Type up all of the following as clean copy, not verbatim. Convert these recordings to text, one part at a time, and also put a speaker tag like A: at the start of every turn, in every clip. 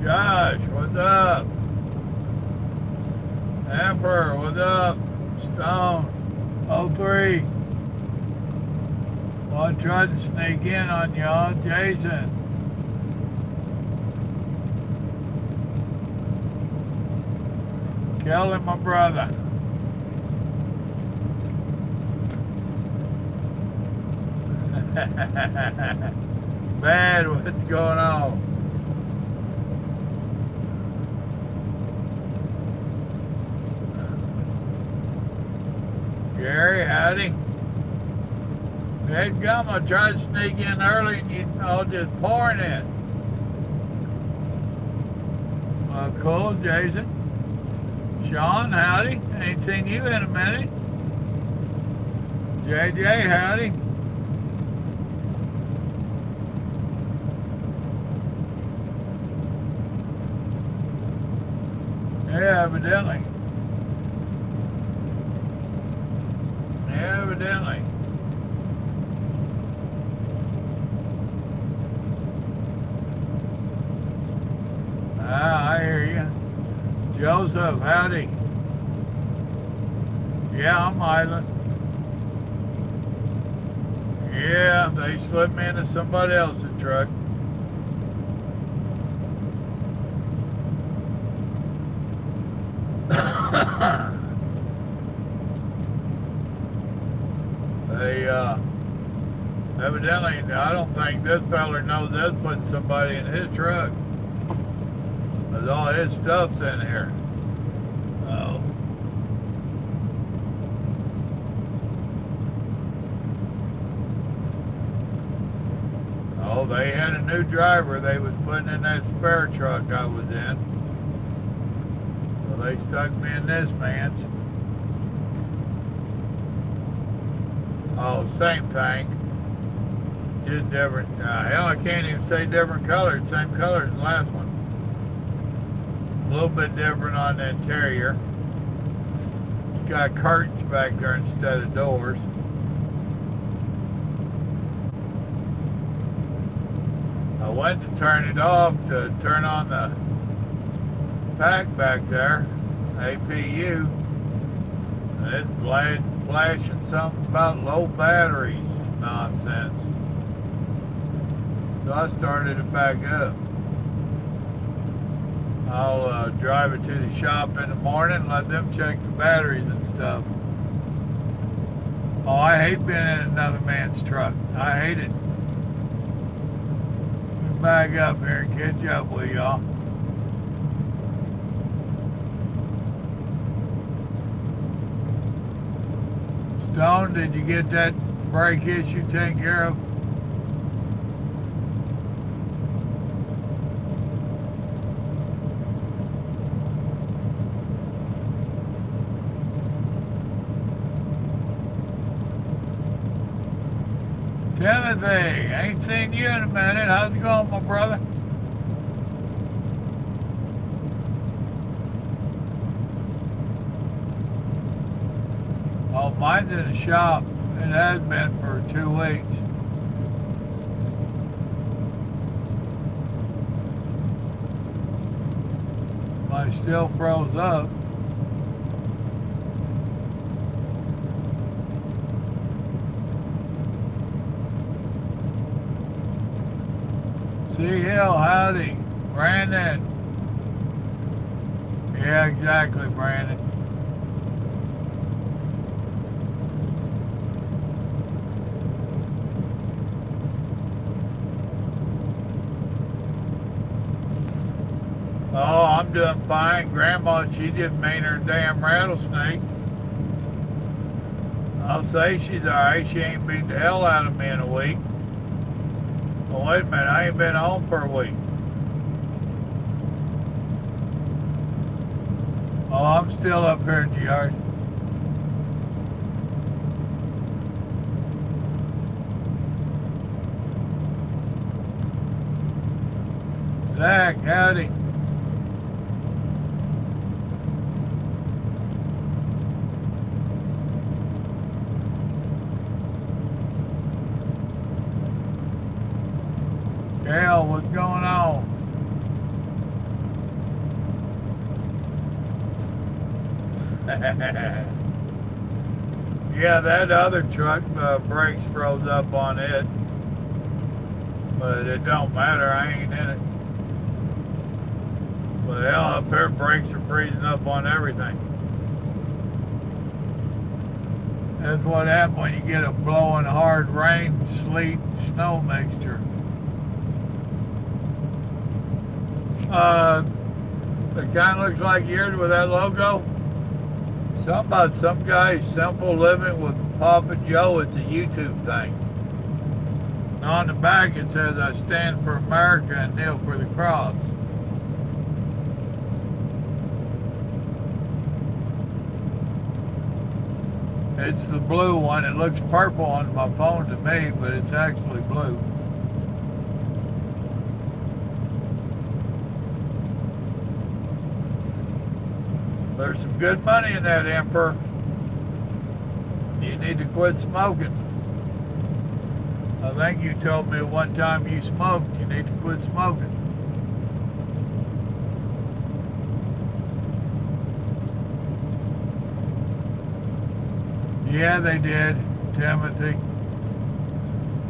A: Josh, what's up? Emperor, what's up? Stone, 03. Well, I tried to sneak in on y'all. Jason. Kelly, my brother. Bad, what's going on? Gary, howdy. Hey, come, I tried to sneak in early and you all just pouring in. Cool, Jason. Sean, howdy. Ain't seen you in a minute. JJ, howdy. Yeah, evidently. Evidently. I hear you. Joseph, howdy. Yeah, I'm idling. Yeah, they slipped me into somebody else's truck. They, evidently, I don't think this feller knows that's putting somebody in his truck. Because all his stuff's in here. Oh. Oh, they had a new driver they was putting in that spare truck I was in. So they stuck me in this man's. Oh, same thing. Just different. Hell, I can't even say different colors. Same color as the last one. A little bit different on the interior. It's got curtains back there instead of doors. I went to turn it off to turn on the pack back there, APU, and it's flashing something about low batteries nonsense. So I started it back up. I'll drive it to the shop in the morning and let them check the batteries and stuff. Oh, I hate being in another man's truck. I hate it. Let me back up here and catch up with y'all. Stone, did you get that brake issue taken care of? Timothy, ain't seen you in a minute. How's it going, my brother? Oh, mine's in the shop. It has been for 2 weeks. Mine still froze up. Hill, howdy. Brandon. Yeah, exactly, Brandon. Oh, I'm doing fine. Grandma, she just made her damn rattlesnake. I'll say she's alright. She ain't beat the hell out of me in a week. Well, wait a minute, I ain't been home for a week. Oh, I'm still up here in the yard. Zach, howdy. Gail, what's going on? Yeah, that other truck, brakes froze up on it. But it don't matter, I ain't in it. But hell, up here, brakes are freezing up on everything. That's what happens when you get a blowing hard rain, sleet, snow mixture. It kind of looks like yours with that logo. Something about some guy's simple living with Papa Joe. It's a YouTube thing. And on the back it says, "I stand for America and kneel for the cross." It's the blue one. It looks purple on my phone to me, but it's actually blue. There's some good money in that, Emperor. You need to quit smoking. I think you told me one time you smoked. You need to quit smoking. Yeah, they did, Timothy.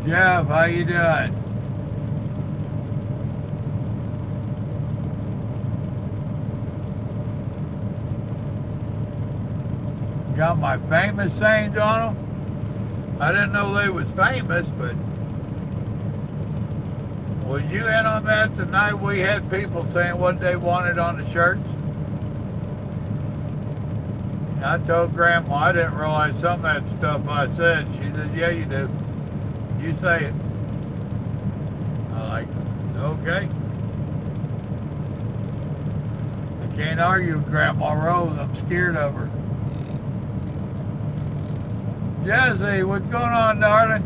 A: Jeff, how you doing? Got my famous sayings on them? I didn't know they was famous, but was you in on that tonight? We had people saying what they wanted on the shirts. I told Grandma I didn't realize some of that stuff I said. She said, "Yeah, you do. You say it." I like, okay. I can't argue with Grandma Rose. I'm scared of her. Jesse, what's going on, darling?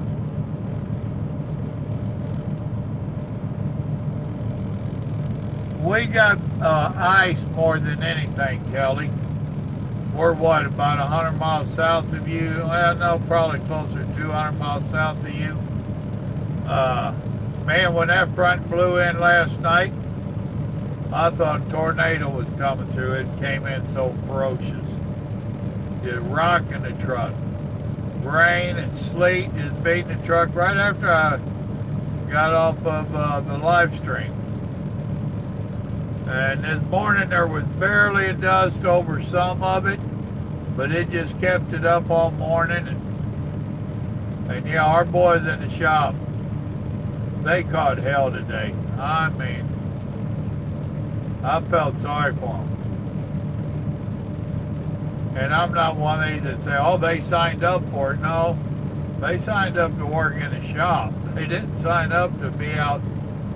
A: We got ice more than anything, Kelly. We're what, about 100 miles south of you? Well, no, probably closer to 200 miles south of you. Man, when that front blew in last night, I thought a tornado was coming through. It came in so ferocious. Just rocking the truck. Rain and sleet just beating the truck right after I got off of the live stream. And this morning there was barely a dust over some of it, but it just kept it up all morning. And yeah, our boys in the shop, they caught hell today. I mean, I felt sorry for them. And I'm not one of these that say, "Oh, they signed up for it." No, they signed up to work in the shop. They didn't sign up to be out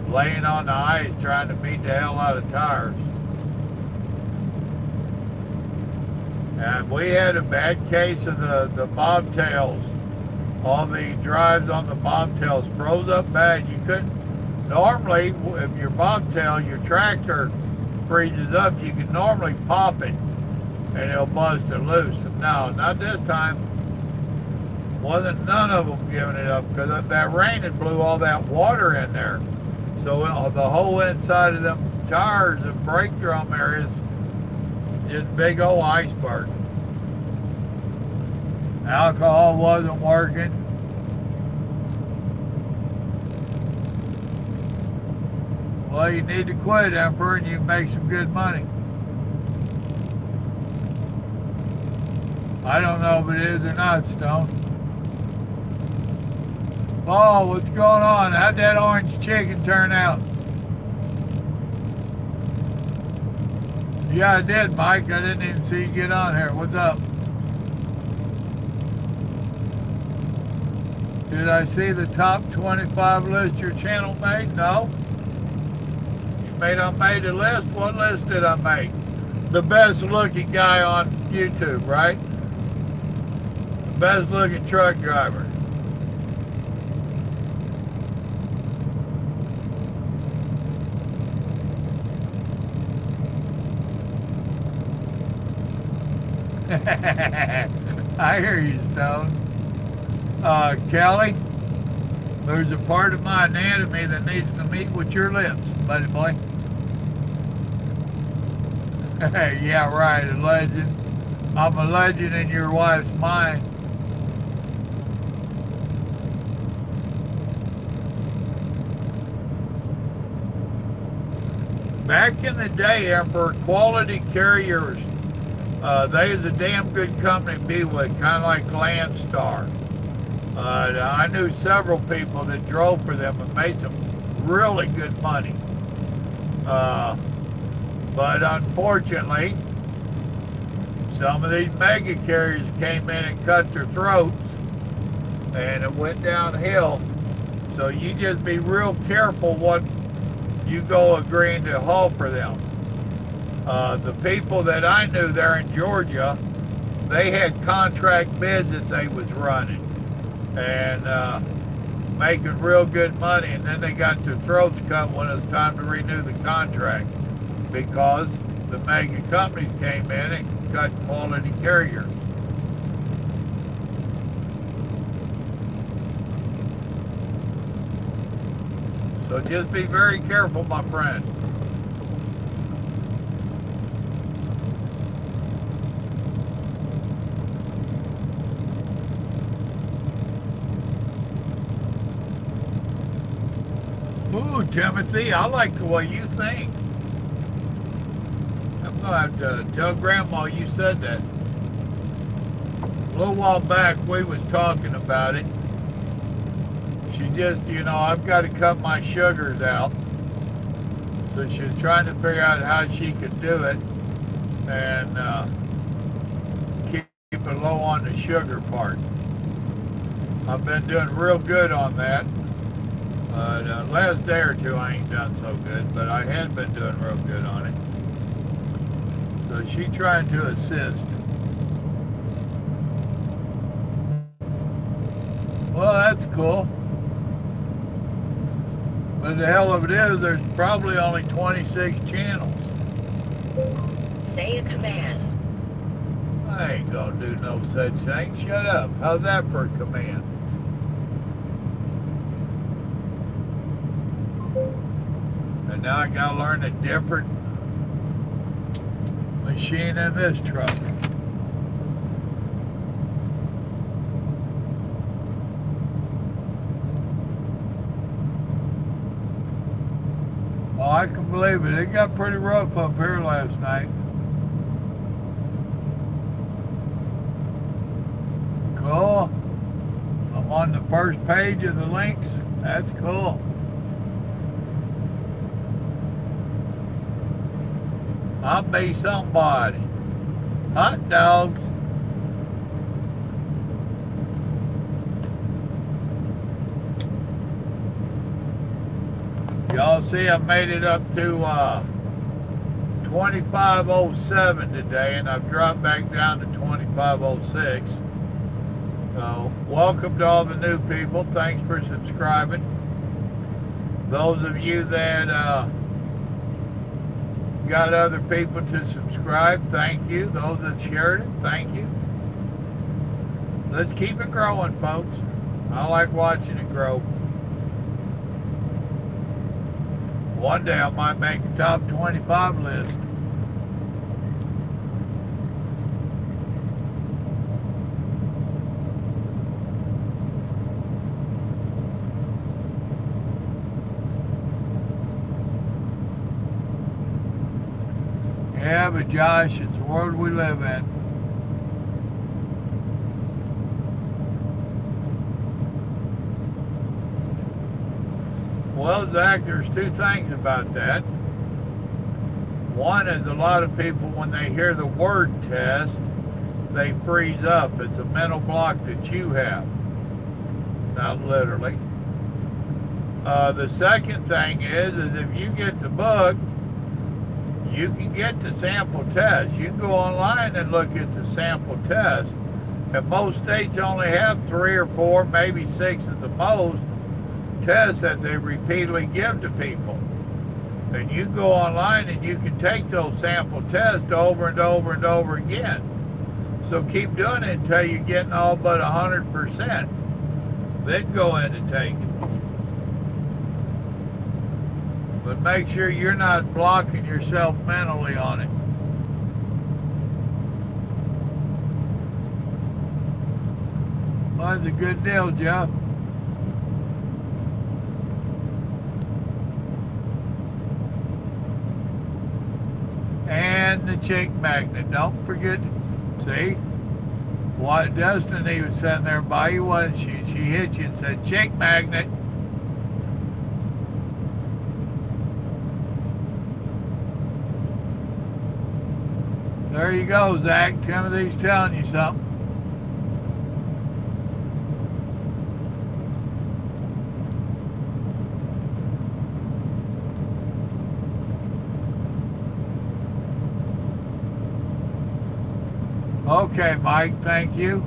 A: laying on the ice trying to beat the hell out of tires. And we had a bad case of the bobtails. All the drives on the bobtails froze up bad. You couldn't, normally, if your bobtail, your tractor freezes up, you can normally pop it and it'll bust it loose. No, not this time. Wasn't none of them giving it up because that rain had blew all that water in there. So the whole inside of them tires and brake drum areas, just big old iceberg. Alcohol wasn't working. Well, you need to quit, Emperor, and you can make some good money. I don't know if it is or not, Stone. Paul, what's going on? How'd that orange chicken turn out? Yeah, I did, Mike. I didn't even see you get on here. What's up? Did I see the top 25 list your channel made? No. I made a list. What list did I make? The best looking guy on YouTube, right? The best looking truck driver. I hear you, Stone. Kelly, there's a part of my anatomy that needs to meet with your lips, buddy boy. Yeah, right, a legend. I'm a legend in your wife's mind. Back in the day, Emperor, Quality Carriers, they was a damn good company to be with, kind of like Landstar. I knew several people that drove for them and made some really good money. But unfortunately, some of these mega carriers came in and cut their throats, and it went downhill. So you just be real careful what you go agreeing to haul for them. The people that I knew there in Georgia, they had contract bids that they was running and making real good money, and then they got their throats cut when it was time to renew the contract because the mega companies came in and cut Quality Carriers. So just be very careful, my friend. Ooh, Timothy, I like the way you think. I'm going to have to tell Grandma you said that. A little while back, we was talking about it. She just, you know, I've got to cut my sugars out. So she was trying to figure out how she could do it and keep it low on the sugar part. I've been doing real good on that. Last day or two I ain't done so good, but I had been doing real good on it. So she trying to assist. Well, that's cool. But the hell of it is, there's probably only 26 channels.
B: Say a command.
A: I ain't gonna do no such thing. Shut up. How's that for a command? And now I gotta learn a different machine in this truck. Oh, I can believe it. It got pretty rough up here last night. Cool. I'm on the first page of the links. That's cool. I'll be somebody. Hot dogs. Y'all see I made it up to 2507 today, and I've dropped back down to 2506. So welcome to all the new people. Thanks for subscribing. Those of you that got other people to subscribe, thank you. Those that shared it, thank you. Let's keep it growing, folks. I like watching it grow. One day I might make a top 25 list. Yeah, but Josh, it's the world we live in. Well, Zach, there's two things about that. One is a lot of people, when they hear the word test, they freeze up. It's a mental block that you have, not literally. The second thing is if you get the book, you can get the sample test. You can go online and look at the sample test. And most states only have 3 or 4, maybe 6 at the most, tests that they repeatedly give to people. And you go online and you can take those sample tests over and over and over again. So keep doing it until you're getting all but 100%. Then go in and take it. But make sure you're not blocking yourself mentally on it. Well, that's a good deal, Jeff. And the chick magnet. Don't forget. See? What Destiny was sitting there by you, wasn't she? She hit you and said, chick magnet. There you go, Zach. Timothy's telling you something. Okay, Mike, thank you.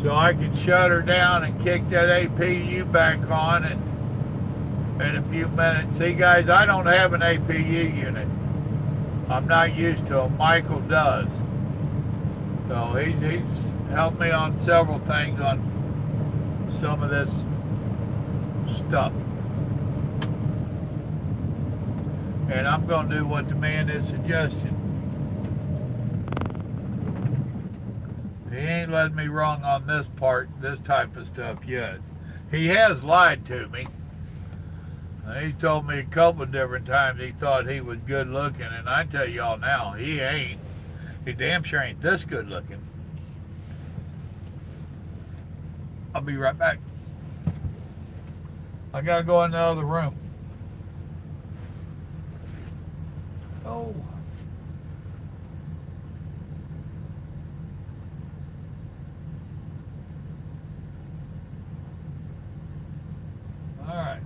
A: So I can shut her down and kick that APU back on in a few minutes. See, guys, I don't have an APU unit. I'm not used to them. Michael does. So he's helped me on several things on some of this stuff. And I'm going to do what the man is suggesting. He ain't led me wrong on this part, this type of stuff yet. He has lied to me. He's told me a couple of different times he thought he was good looking, and I tell y'all now, he ain't. He damn sure ain't this good looking. I'll be right back. I gotta go in the other room. Oh. All right.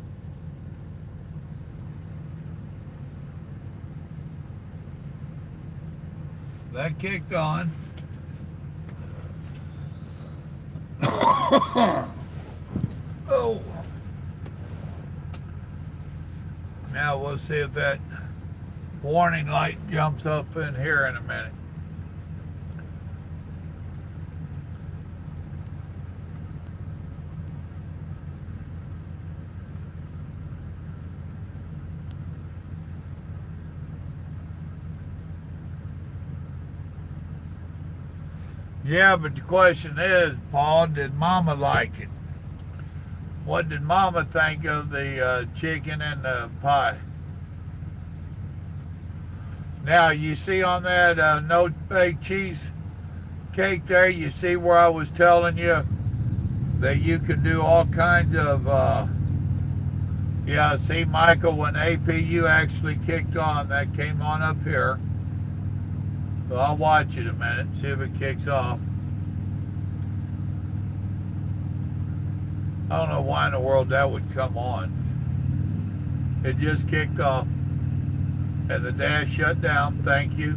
A: That kicked on. Oh. Now we'll see if that warning light jumps up in here in a minute. Yeah, but the question is, Paul, did Mama like it? What did Mama think of the chicken and the pie? Now, you see on that no baked cheese cake there, you see where I was telling you that you can do all kinds of, yeah, see, Michael, when APU actually kicked on, that came on up here. So I'll watch it a minute, see if it kicks off. I don't know why in the world that would come on. It just kicked off. And the dash shut down, thank you.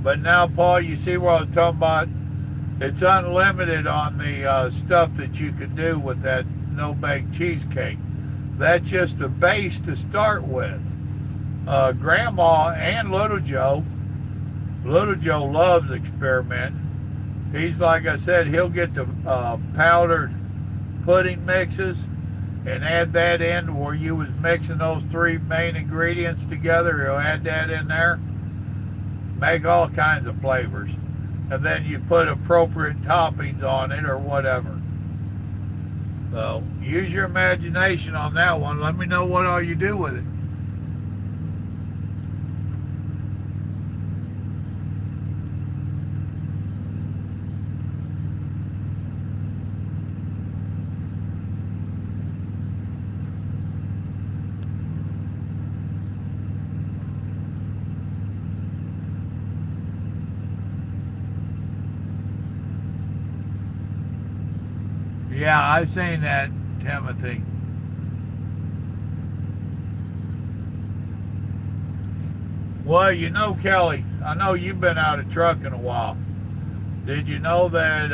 A: But now, Paul, you see what I was talking about? It's unlimited on the stuff that you can do with that no-bake cheesecake. That's just a base to start with. Grandma and Little Joe loves experimenting. He's, like I said, he'll get the powdered pudding mixes and add that in where you was mixing those three main ingredients together. He'll add that in there, make all kinds of flavors, and then you put appropriate toppings on it or whatever. So use your imagination on that one. Let me know what all you do with it. Yeah, I've seen that, Timothy. Well, you know, Kelly, I know you've been out of trucking a while. Did you know that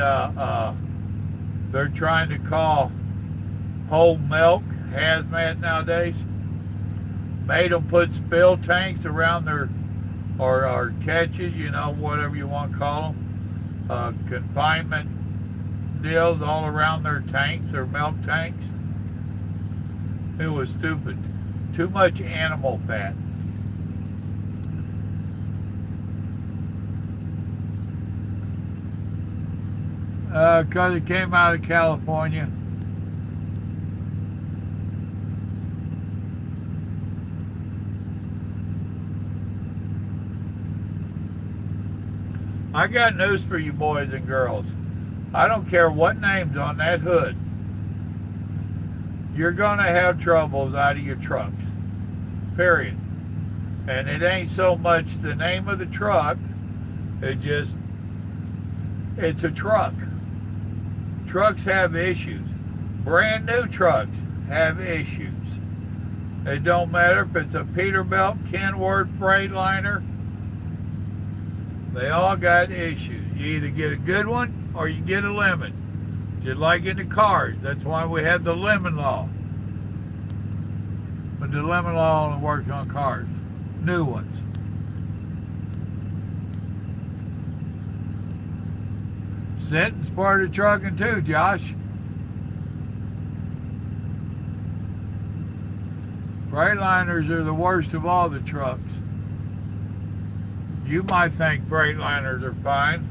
A: they're trying to call whole milk hazmat nowadays? Made them put spill tanks around their, or catches, you know, whatever you want to call them, confinement deals all around their tanks, their milk tanks. It was stupid. Too much animal fat. 'Cause it came out of California. I got news for you boys and girls. I don't care what name's on that hood. You're going to have troubles out of your trucks. Period. And it ain't so much the name of the truck. It's a truck. Trucks have issues. Brand new trucks have issues. It don't matter if it's a Peterbilt, Kenworth, Freightliner. They all got issues. You either get a good one or you get a lemon. Just like in the cars. That's why we have the lemon law. But the lemon law only works on cars. New ones. Sitting's part of trucking too, Josh. Freightliners are the worst of all the trucks. You might think Freightliners are fine.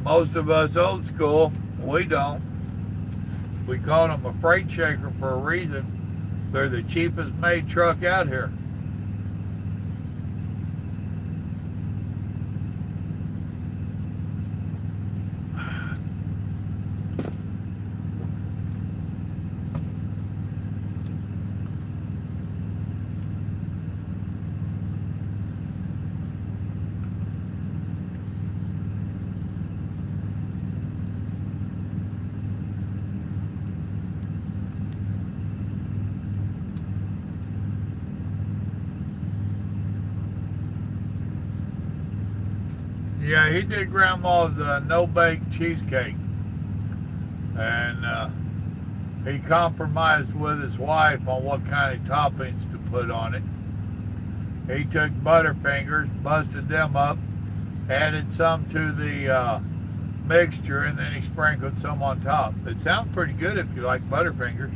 A: Most of us old school, we don't. We call them a freight shaker for a reason. They're the cheapest made truck out here. Yeah, he did Grandma's no-bake cheesecake, and he compromised with his wife on what kind of toppings to put on it. He took Butterfingers, busted them up, added some to the mixture, and then he sprinkled some on top. It sounds pretty good if you like Butterfingers.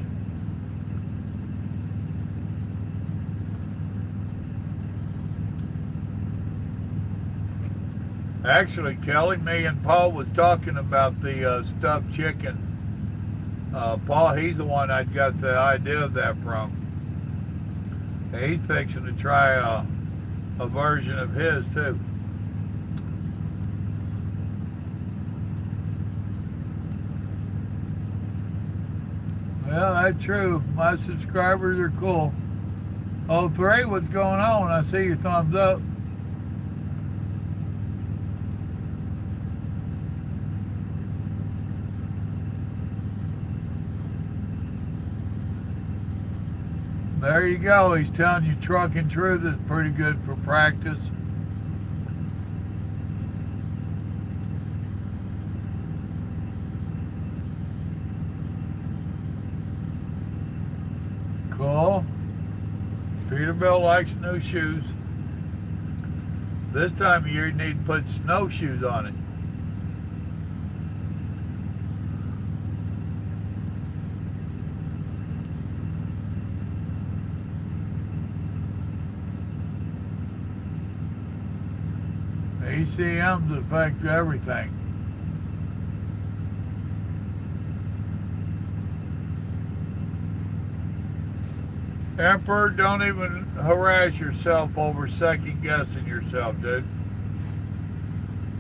A: Actually, Kelly, me and Paul was talking about the stuffed chicken. Paul, he's the one I got the idea of that from. He's fixing to try a version of his too. Well, that's true. My subscribers are cool. Oh, 3, what's going on? I see your thumbs up. There you go. He's telling you Trucking Truth is pretty good for practice. Cool. Peterbilt likes new shoes. This time of year you need to put snowshoes on it. ECMs affect everything. Emperor, don't even harass yourself over second guessing yourself, dude.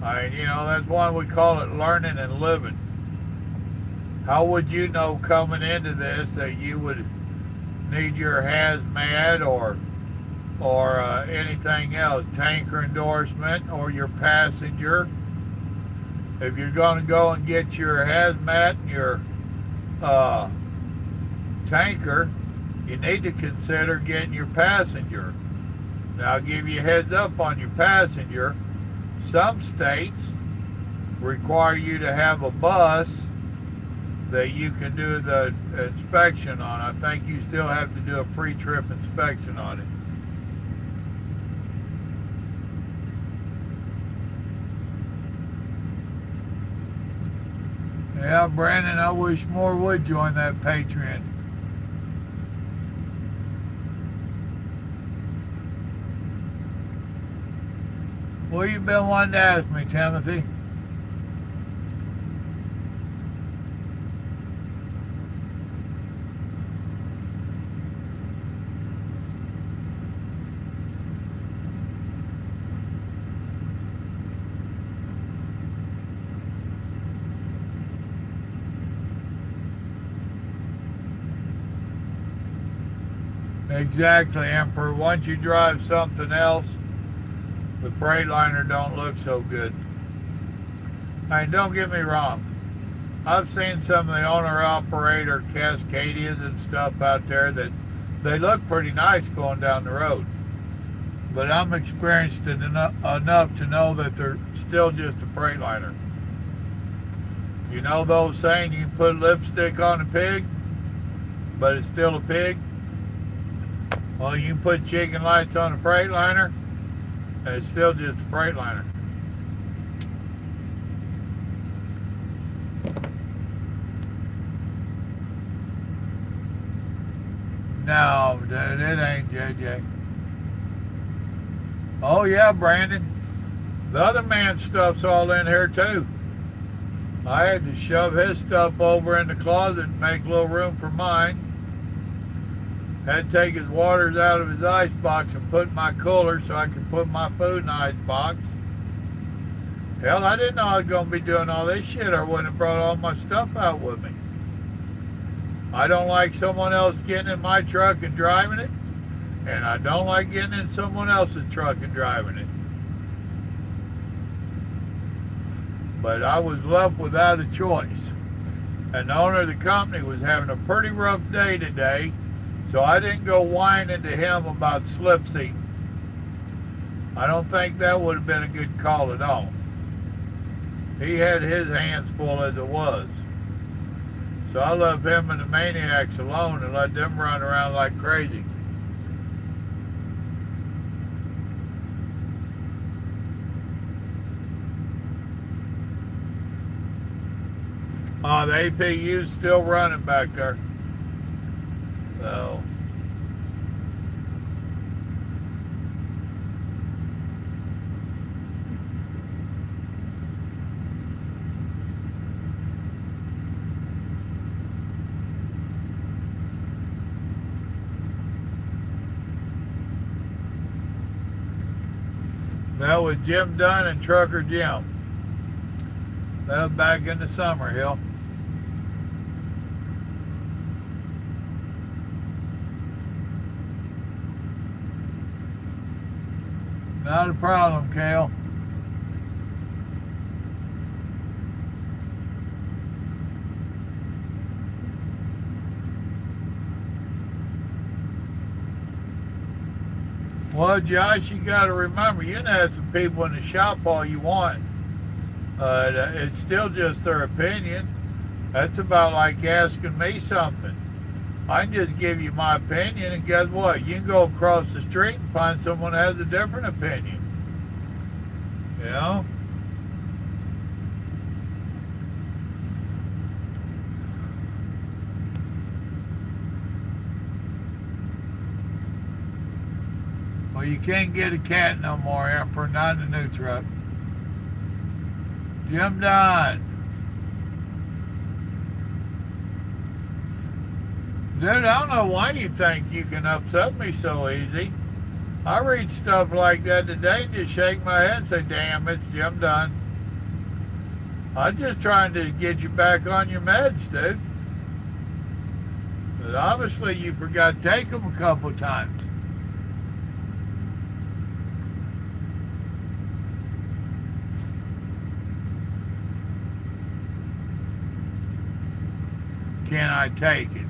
A: You know, that's why we call it learning and living. How would you know coming into this that you would need your hazmat or anything else, tanker endorsement, or your passenger? If you're going to go and get your hazmat and your tanker, you need to consider getting your passenger. Now, I'll give you a heads up on your passenger. Some states require you to have a bus that you can do the inspection on. I think you still have to do a pre-trip inspection on it. Yeah, Brandon, I wish more would join that Patreon. What you been wanting to ask me, Timothy? Exactly, Emperor. Once you drive something else, the Freightliner don't look so good. I mean, don't get me wrong. I've seen some of the owner-operator Cascadias and stuff out there that they look pretty nice going down the road. But I'm experienced enough to know that they're still just a Freightliner. You know those saying you can put lipstick on a pig, but it's still a pig? Well, you can put chicken lights on a Freightliner, and it's still just a Freightliner. No, it ain't JJ. Oh yeah, Brandon. The other man's stuff's all in here too. I had to shove his stuff over in the closet and make a little room for mine. Had to take his waters out of his ice box and put in my cooler so I could put my food in the ice box. Hell, I didn't know I was going to be doing all this shit. I wouldn't have brought all my stuff out with me. I don't like someone else getting in my truck and driving it, and I don't like getting in someone else's truck and driving it. But I was left without a choice. And the owner of the company was having a pretty rough day today, so I didn't go whining to him about slip seating. I don't think that would have been a good call at all. He had his hands full as it was. So I left him and the maniacs alone and let them run around like crazy. The APU's still running back there. So. That was Jim Dunn and Trucker Jim. That was back in the summer, Hill. Not a problem, Kale. Well, Josh, you got to remember, you can have some people in the shop all you want. It's still just their opinion. That's about like asking me something. I can just give you my opinion, and guess what? You can go across the street and find someone that has a different opinion. You know? Well, you can't get a cat no more, Emperor, not in the new truck. Jim Don. Dude, I don't know why you think you can upset me so easy. I read stuff like that today and just shake my head and say, damn, it's Jim Don. I'm just trying to get you back on your meds, dude. But obviously you forgot to take them a couple times. Can I take it?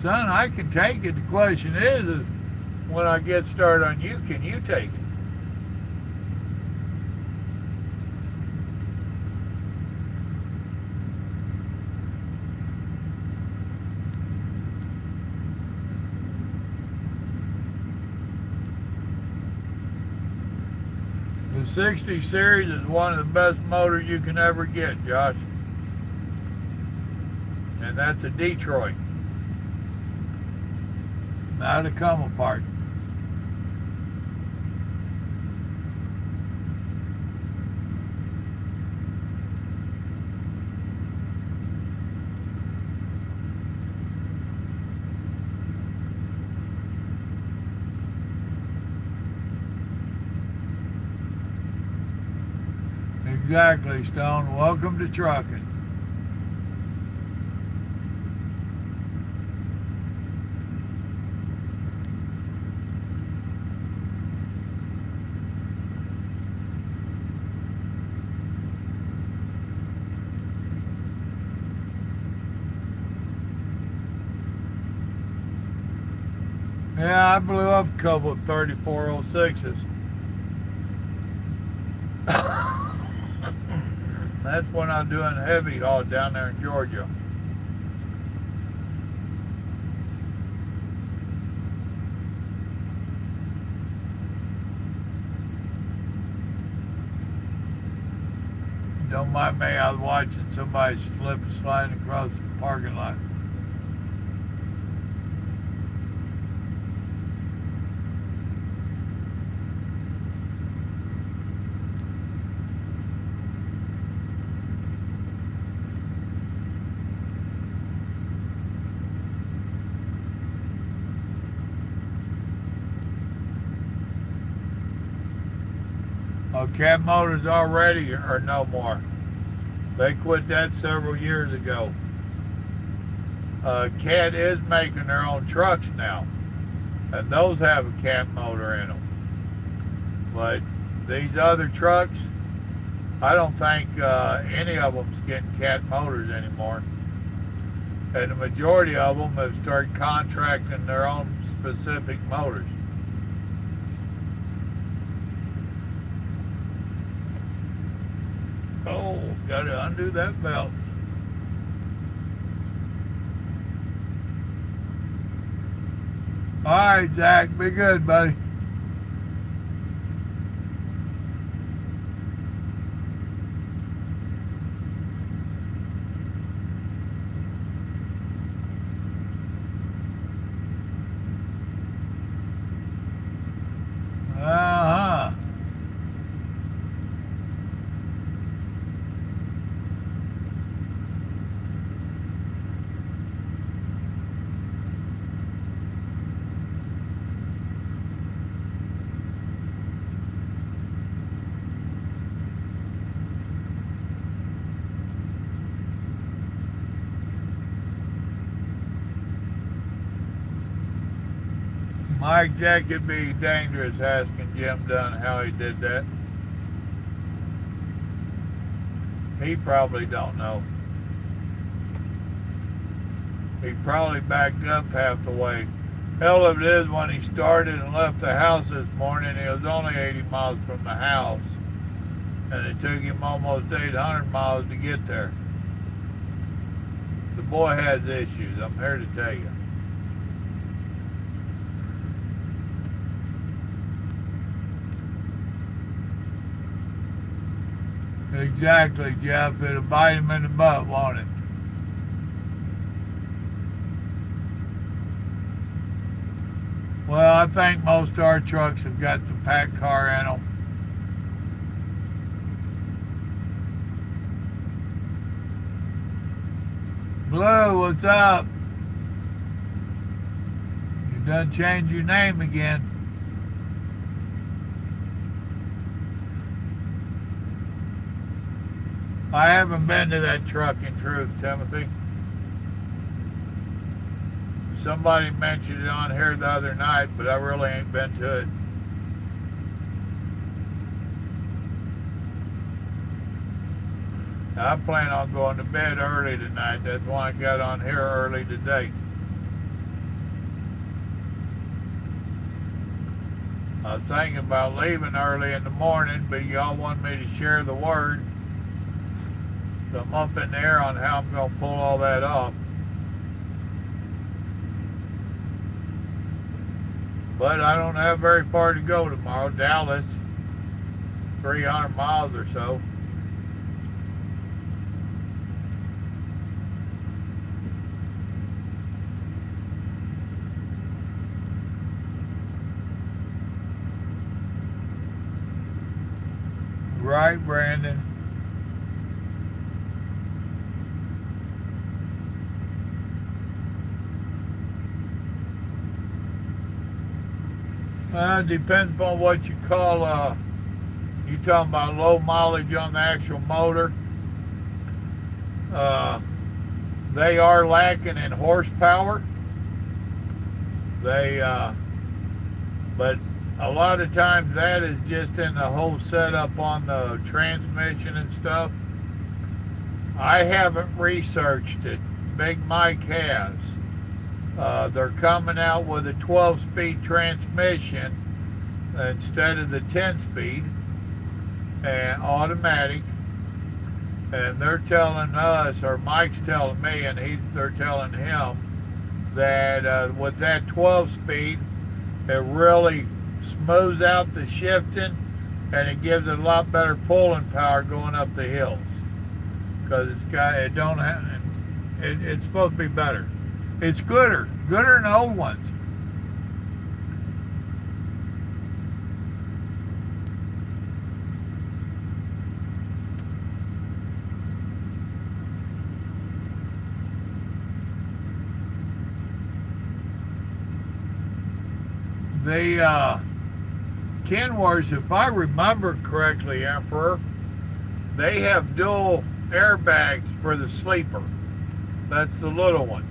A: Son, I can take it. The question is when I get started on you, can you take it? The 60 series is one of the best motors you can ever get, Josh. And that's a Detroit. Not a come apart. Exactly, Stone. Welcome to trucking. Yeah, I blew up a couple of 3406s. That's when I'm doing heavy haul down there in Georgia. Don't mind me, I was watching somebody slip and slide across the parking lot. Oh, Cat Motors already or no more? They quit that several years ago. Cat is making their own trucks now, and those have a cat motor in them. But these other trucks, I don't think any of them's getting cat motors anymore. And the majority of them have started contracting their own specific motors. Oh, gotta undo that belt. All right, Zach, be good, buddy. Uh-huh. Mike, that could be dangerous asking Jim Dunn how he did that. He probably don't know. He probably backed up half the way. Hell of it is, when he started and left the house this morning, he was only 80 miles from the house. And it took him almost 800 miles to get there. The boy has issues, I'm here to tell you. Exactly, Jeff. It'll bite him in the butt, won't it? Well, I think most of our trucks have got the pack car in them. Blue, what's up? You done changed your name again. I haven't been to that truck in truth, Timothy. Somebody mentioned it on here the other night, but I really ain't been to it. I plan on going to bed early tonight. That's why I got on here early today. I was thinking about leaving early in the morning, but y'all want me to share the word. So I'm up in the air on how I'm going to pull all that off. But I don't have very far to go tomorrow. Dallas, 300 miles or so. Right, Brandon? It depends upon what you call, you talking about low mileage on the actual motor. They are lacking in horsepower. But a lot of times that is just in the whole setup on the transmission and stuff. I haven't researched it. Big Mike has. They're coming out with a 12-speed transmission instead of the 10-speed and automatic. And they're telling us, or Mike's telling me, and they're telling him that with that 12-speed, it really smooths out the shifting, and it gives it a lot better pulling power going up the hills. Because it's supposed to be better. It's gooder than the old ones. The Kenworths, if I remember correctly, Emperor, they have dual airbags for the sleeper. That's the little ones.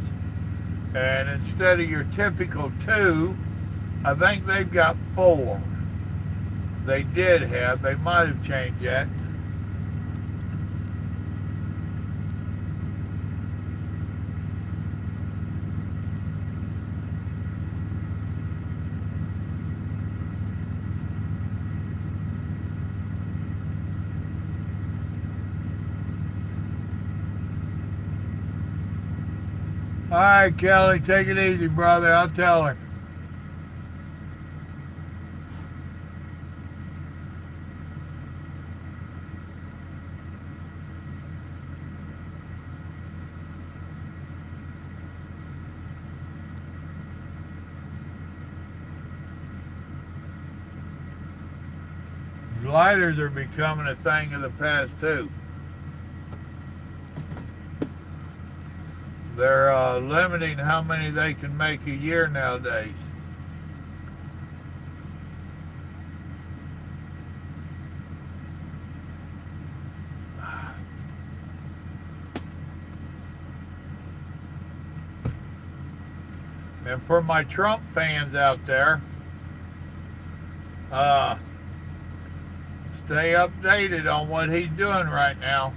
A: And instead of your typical 2, I think they've got 4. They did have. They might have changed that. All right, Kelly, take it easy, brother. I'll tell her. Gliders are becoming a thing of the past, too. They're limiting how many they can make a year nowadays. And for my Trump fans out there, stay updated on what he's doing right now.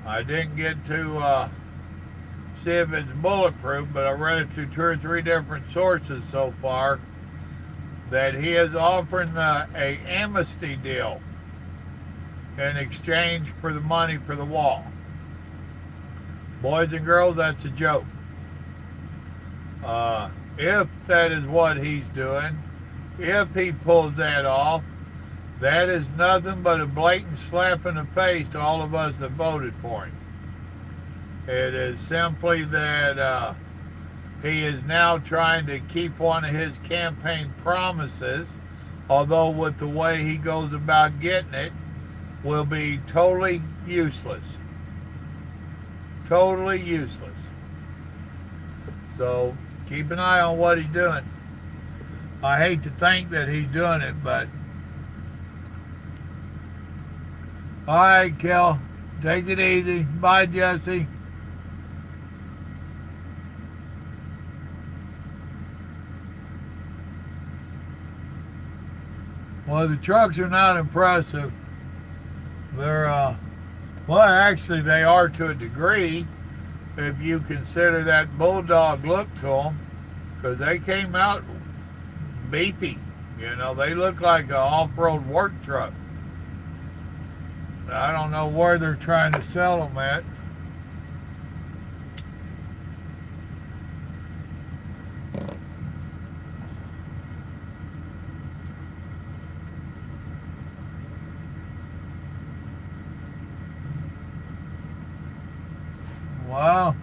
A: I didn't get to see if it's bulletproof, but I read it through 2 or 3 different sources so far that he is offering a amnesty deal in exchange for the money for the wall. Boys and girls, that's a joke. If that is what he's doing, if he pulls that off, that is nothing but a blatant slap in the face to all of us that voted for him. It is simply that he is now trying to keep one of his campaign promises, although with the way he goes about getting it, will be totally useless. Totally useless. So keep an eye on what he's doing. I hate to think that he's doing it, but... All right, Kel. Take it easy. Bye, Jesse. Well, the trucks are not impressive. They're, well, actually they are to a degree if you consider that bulldog look to them, because they came out beefy. You know, they look like an off-road work truck. I don't know where they're trying to sell them at. Wow.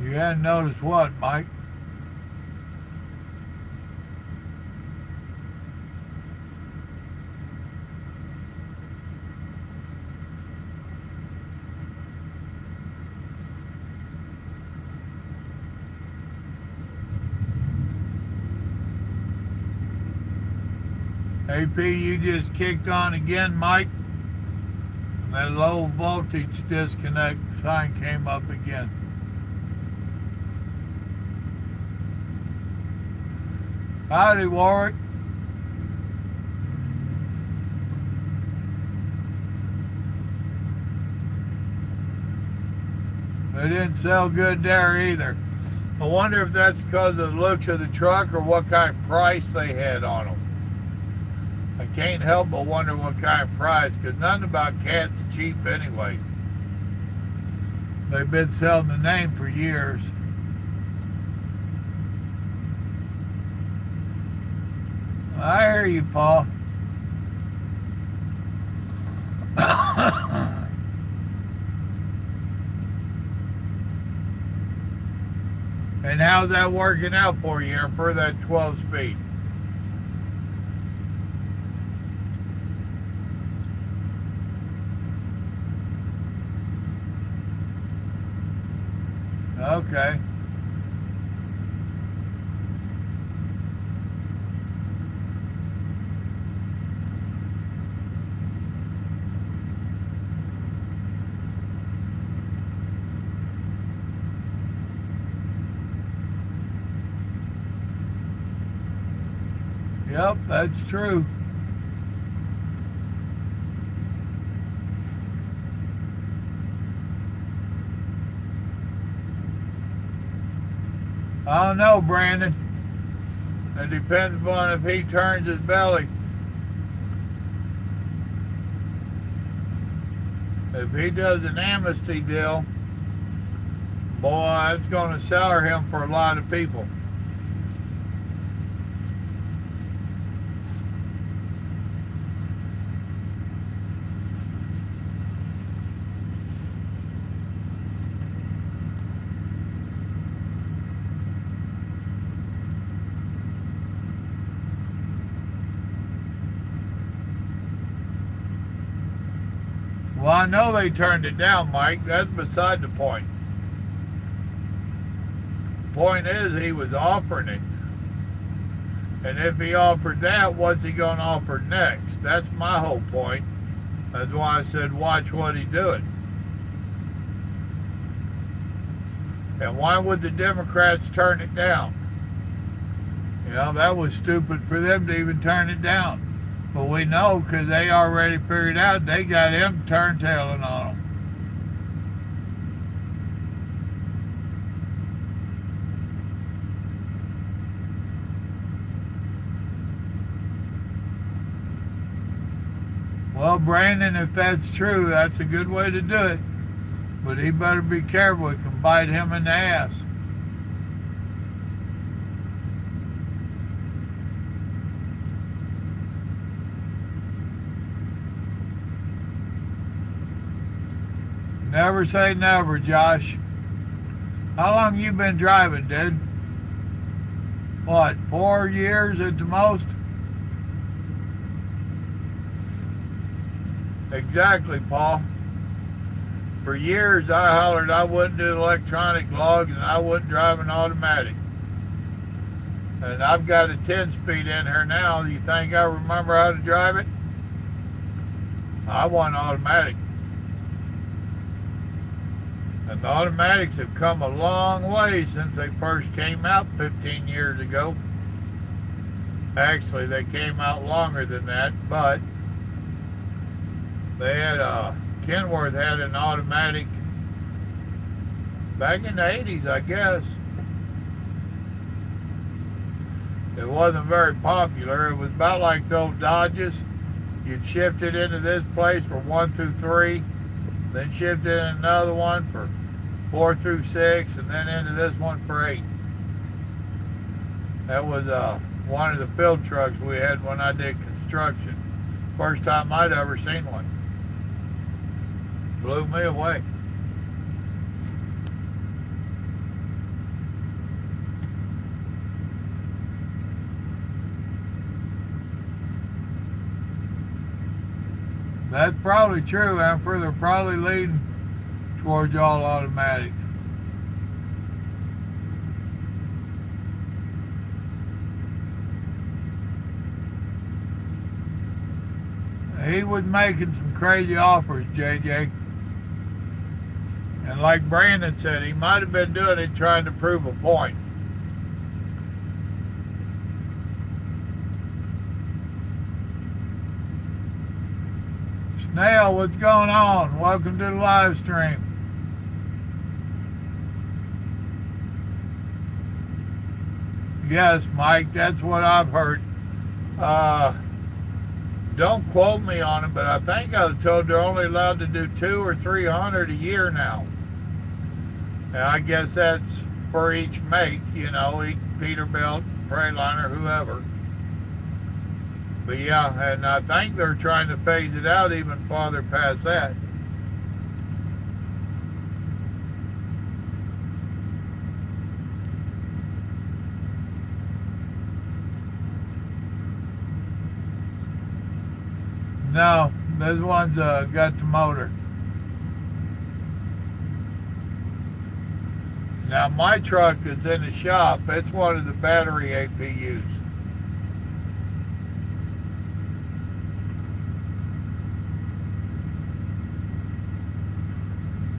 A: You hadn't noticed what, Mike? AP, you just kicked on again, Mike. That low voltage disconnect sign came up again. Howdy, Warwick. They didn't sell good there either. I wonder if that's because of the looks of the truck or what kind of price they had on them. I can't help but wonder what kind of price, because nothing about cats cheap anyway. They've been selling the name for years. I hear you, Paul. And how's that working out for you for that 12 speed? Okay. Yep, that's true. I don't know, Brandon. It depends upon if he turns his belly. If he does an amnesty deal, boy, it's going to sour him for a lot of people. Well, I know they turned it down, Mike. That's beside the point. The point is he was offering it. And if he offered that, what's he going to offer next? That's my whole point. That's why I said watch what he's doing. And why would the Democrats turn it down? You know, that was stupid for them to even turn it down. But we know because they already figured out they got him turntailing on them. Well, Brandon, if that's true, that's a good way to do it. But he better be careful. It can bite him in the ass. Never say never, Josh. How long you been driving, dude? What, 4 years at the most? Exactly, Paul. For years I hollered I wouldn't do electronic logs and I wouldn't drive an automatic. And I've got a 10-speed in here now. You think I remember how to drive it? I want automatic. And the automatics have come a long way since they first came out 15 years ago. Actually, they came out longer than that, but they had Kenworth had an automatic back in the 80s, I guess. It wasn't very popular. It was about like the old Dodges. You'd shift it into this place for 1 through 3, then shift it in another one for 4 through 6, and then into this one for 8. That was one of the field trucks we had when I did construction. First time I'd ever seen one. Blew me away. That's probably true, Emperor. They're probably leading towards all automatic. He was making some crazy offers, JJ. And like Brandon said, he might have been doing it trying to prove a point. Snail, what's going on? Welcome to the live stream. Yes, Mike, that's what I've heard. Don't quote me on it, but I think I was told they're only allowed to do 200 or 300 a year now. And I guess that's for each make, you know, each Peterbilt, Freightliner, whoever. But yeah, and I think they're trying to phase it out even farther past that. No, this one's got the motor. Now my truck that's in the shop, it's one of the battery APUs.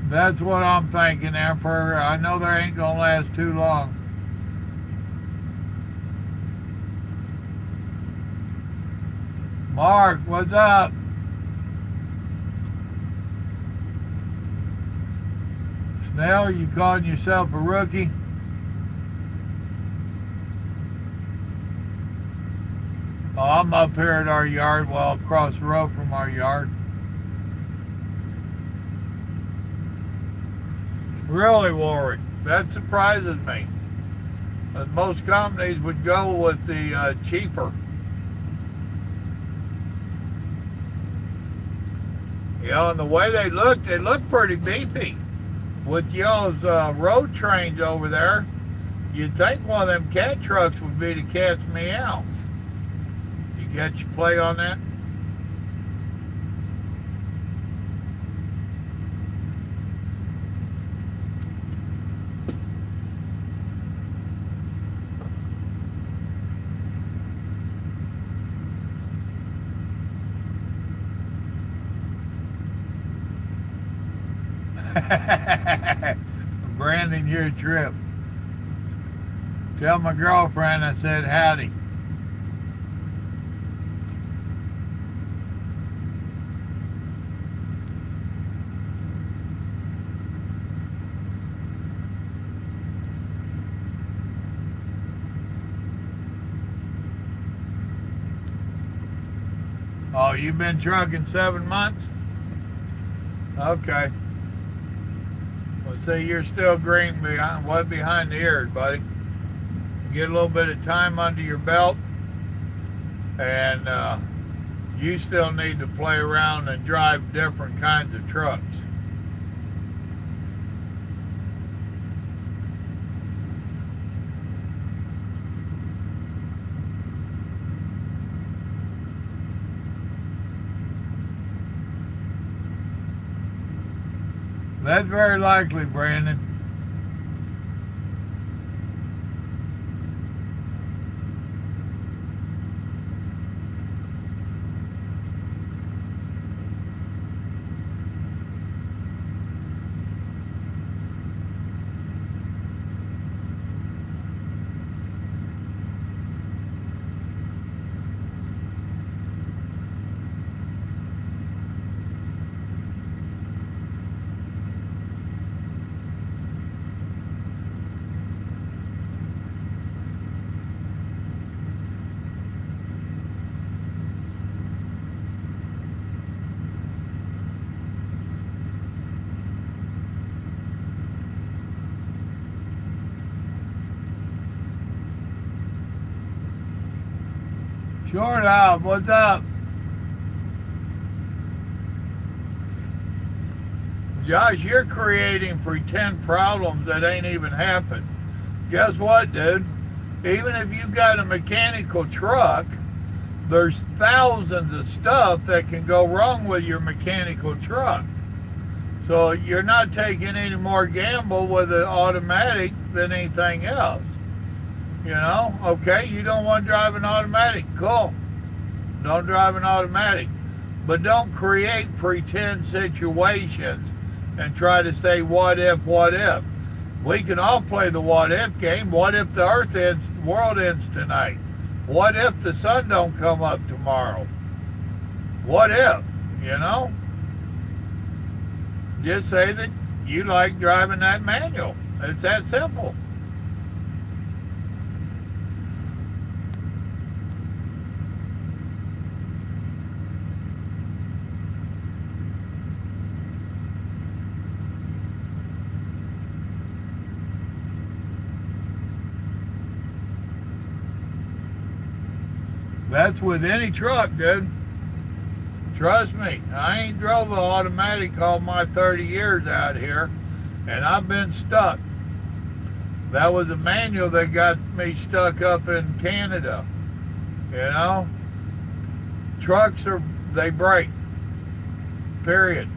A: That's what I'm thinking, Emperor. I know they ain't gonna last too long. Mark, what's up? Snell, you calling yourself a rookie? Oh, I'm up here at our yard, well, across the road from our yard. Really, Warwick, that surprises me. Most companies would go with the cheaper. You know, and the way they look pretty beefy. With y'all's road trains over there, you'd think one of them cat trucks would be to catch me out. You catch your play on that? Brandon, your trip. Tell my girlfriend I said howdy. Oh, you've been trucking 7 months? Okay. Well, see, you're still green behind the ears, buddy. Get a little bit of time under your belt, and you still need to play around and drive different kinds of trucks. That's very likely, Brandon. Short up, what's up? Josh, you're creating pretend problems that ain't even happened. Guess what, dude? Even if you've got a mechanical truck, there's thousands of stuff that can go wrong with your mechanical truck. So you're not taking any more gamble with an automatic than anything else. You know, okay, you don't want to drive an automatic, cool. Don't drive an automatic. But don't create pretend situations and try to say what if, what if. We can all play the what if game. What if the world ends tonight? What if the sun don't come up tomorrow? What if, you know? Just say that you like driving that manual. It's that simple. That's with any truck, dude. Trust me, I ain't drove an automatic all my 30 years out here, and I've been stuck. That was a manual that got me stuck up in Canada. You know? Trucks they break. Period.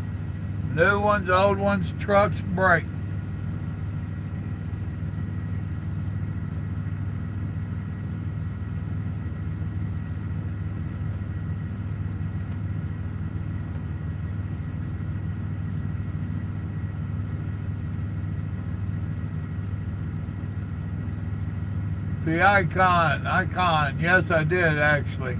A: New ones, old ones, trucks break. The icon, yes I did actually.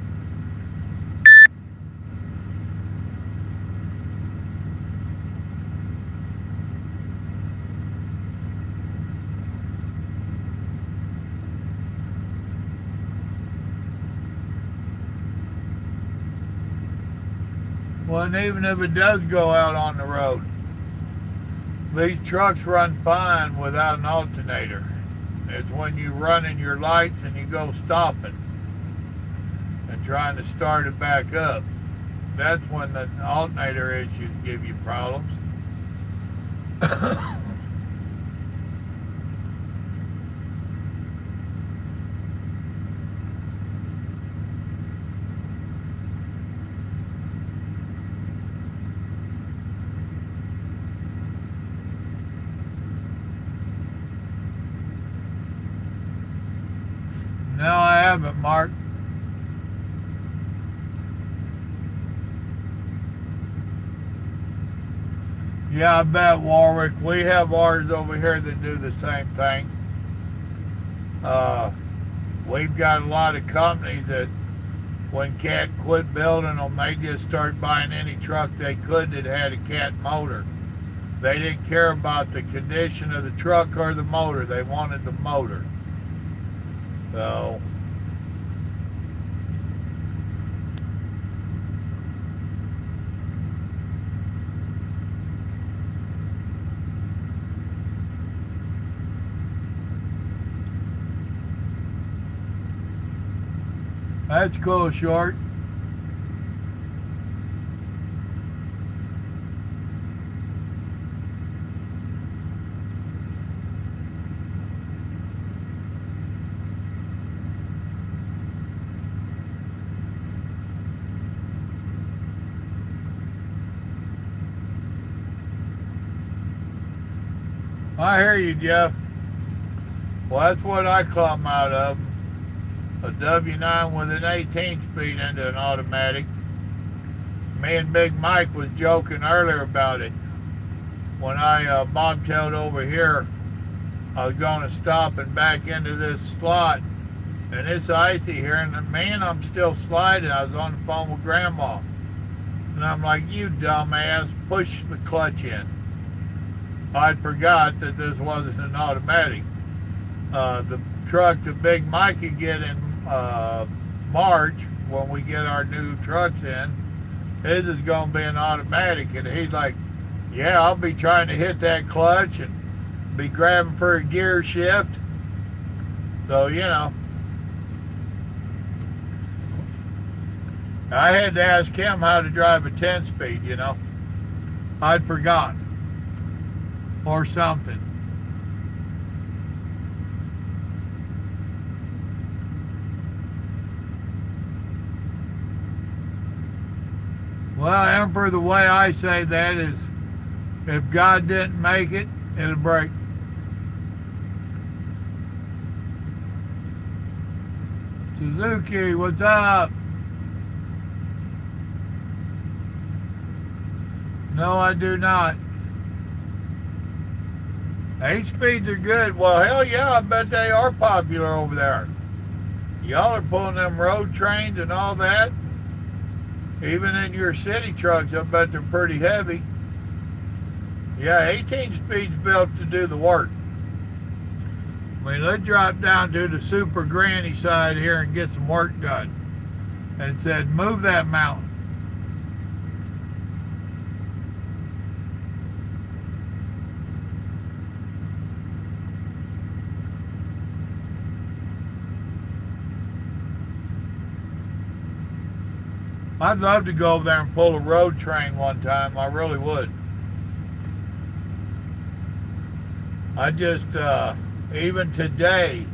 A: Well, and even if it does go out on the road, these trucks run fine without an alternator. It's when you run in your lights and you go stopping and trying to start it back up. That's when the alternator issues give you problems. No, I haven't, Mark. Yeah, I bet, Warwick. We have ours over here that do the same thing. We've got a lot of companies that when Cat quit building them, they just start buying any truck they could that had a Cat motor. They didn't care about the condition of the truck or the motor. They wanted the motor. So that's cool, Short. I hear you, Jeff. Well, that's what I come out of. A W9 with an 18-speed into an automatic. Me and Big Mike was joking earlier about it. When I bobtailed over here, I was going to stop and back into this slot. And it's icy here, and man, I'm still sliding. I was on the phone with Grandma. And I'm like, you dumbass, push the clutch in. I'd forgot that this wasn't an automatic. The truck that Big Mike could get in March, when we get our new trucks in, his is going to be an automatic. And he's like, yeah, I'll be trying to hit that clutch and be grabbing for a gear shift. So, you know, I had to ask him how to drive a 10-speed, you know. I'd forgotten. Or something. Well, Emperor, the way I say that is, if God didn't make it, it'll break. Suzuki, what's up? No, I do not. 8-speeds are good. Well, hell yeah, I bet they are popular over there. Y'all are pulling them road trains and all that. Even in your city trucks, I bet they're pretty heavy. Yeah, 18 speed's built to do the work. I mean, let's drop down to the super granny side here and get some work done. And said, move that mountain. I'd love to go over there and pull a road train one time. I really would. I just, even today,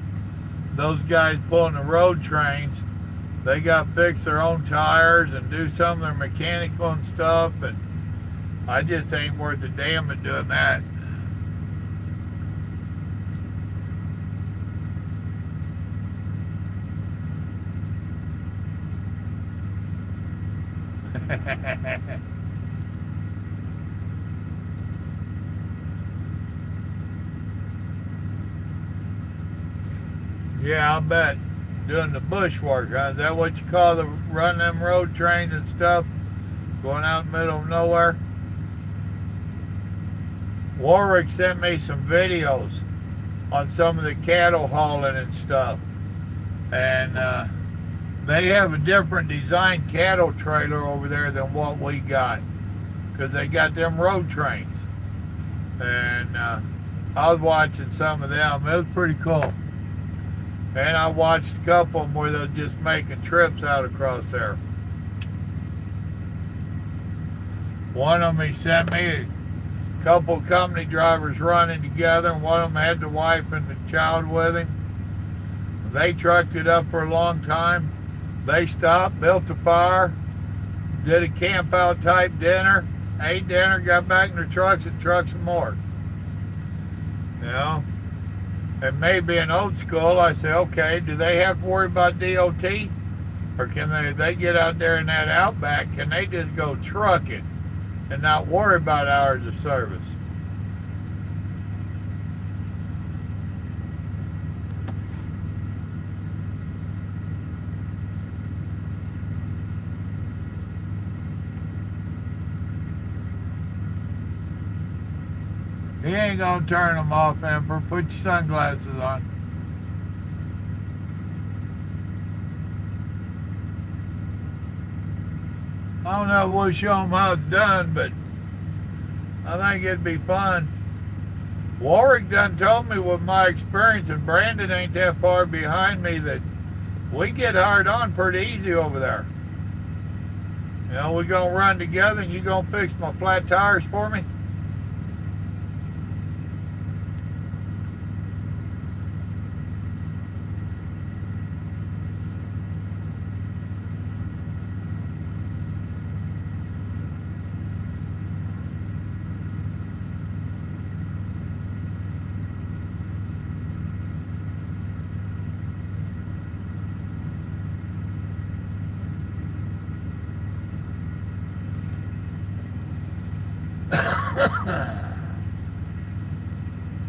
A: those guys pulling the road trains, they got to fix their own tires and do some of their mechanical and stuff, and I just ain't worth a damn at doing that. Yeah, I bet. Doing the bush work, huh? Is that what you call the running them road trains and stuff? Going out in the middle of nowhere? Warwick sent me some videos on some of the cattle hauling and stuff. And they have a different design cattle trailer over there than what we got. Because they got them road trains. And I was watching some of them. It was pretty cool. And I watched a couple of them where they're just making trips out across there. One of them, he sent me a couple of company drivers running together, and one of them had the wife and the child with him. They trucked it up for a long time. They stopped, built a fire, did a camp out type dinner, ate dinner, got back in their trucks and trucked some more. You know? And maybe in old school, I say, okay, do they have to worry about DOT? Or can they get out there in that outback, can they just go trucking and not worry about hours of service? He ain't gonna turn them off, Emperor. Put your sunglasses on. I don't know if we'll show them how it's done, but I think it'd be fun. Warwick done told me with my experience, and Brandon ain't that far behind me, that we get hard on pretty easy over there. You know, we gonna run together and you gonna fix my flat tires for me?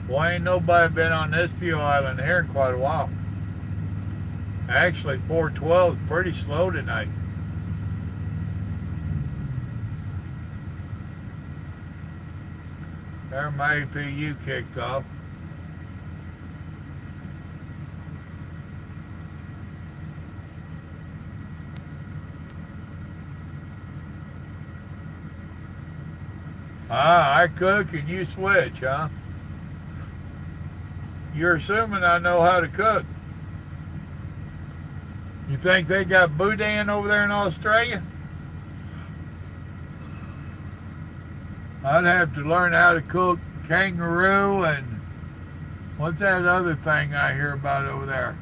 A: Well, ain't nobody been on this fuel island here in quite a while. Actually, 412 is pretty slow tonight. There my APU kicked off. Ah, I cook and you switch, huh? You're assuming I know how to cook. You think they got boudin over there in Australia? I'd have to learn how to cook kangaroo and what's that other thing I hear about over there?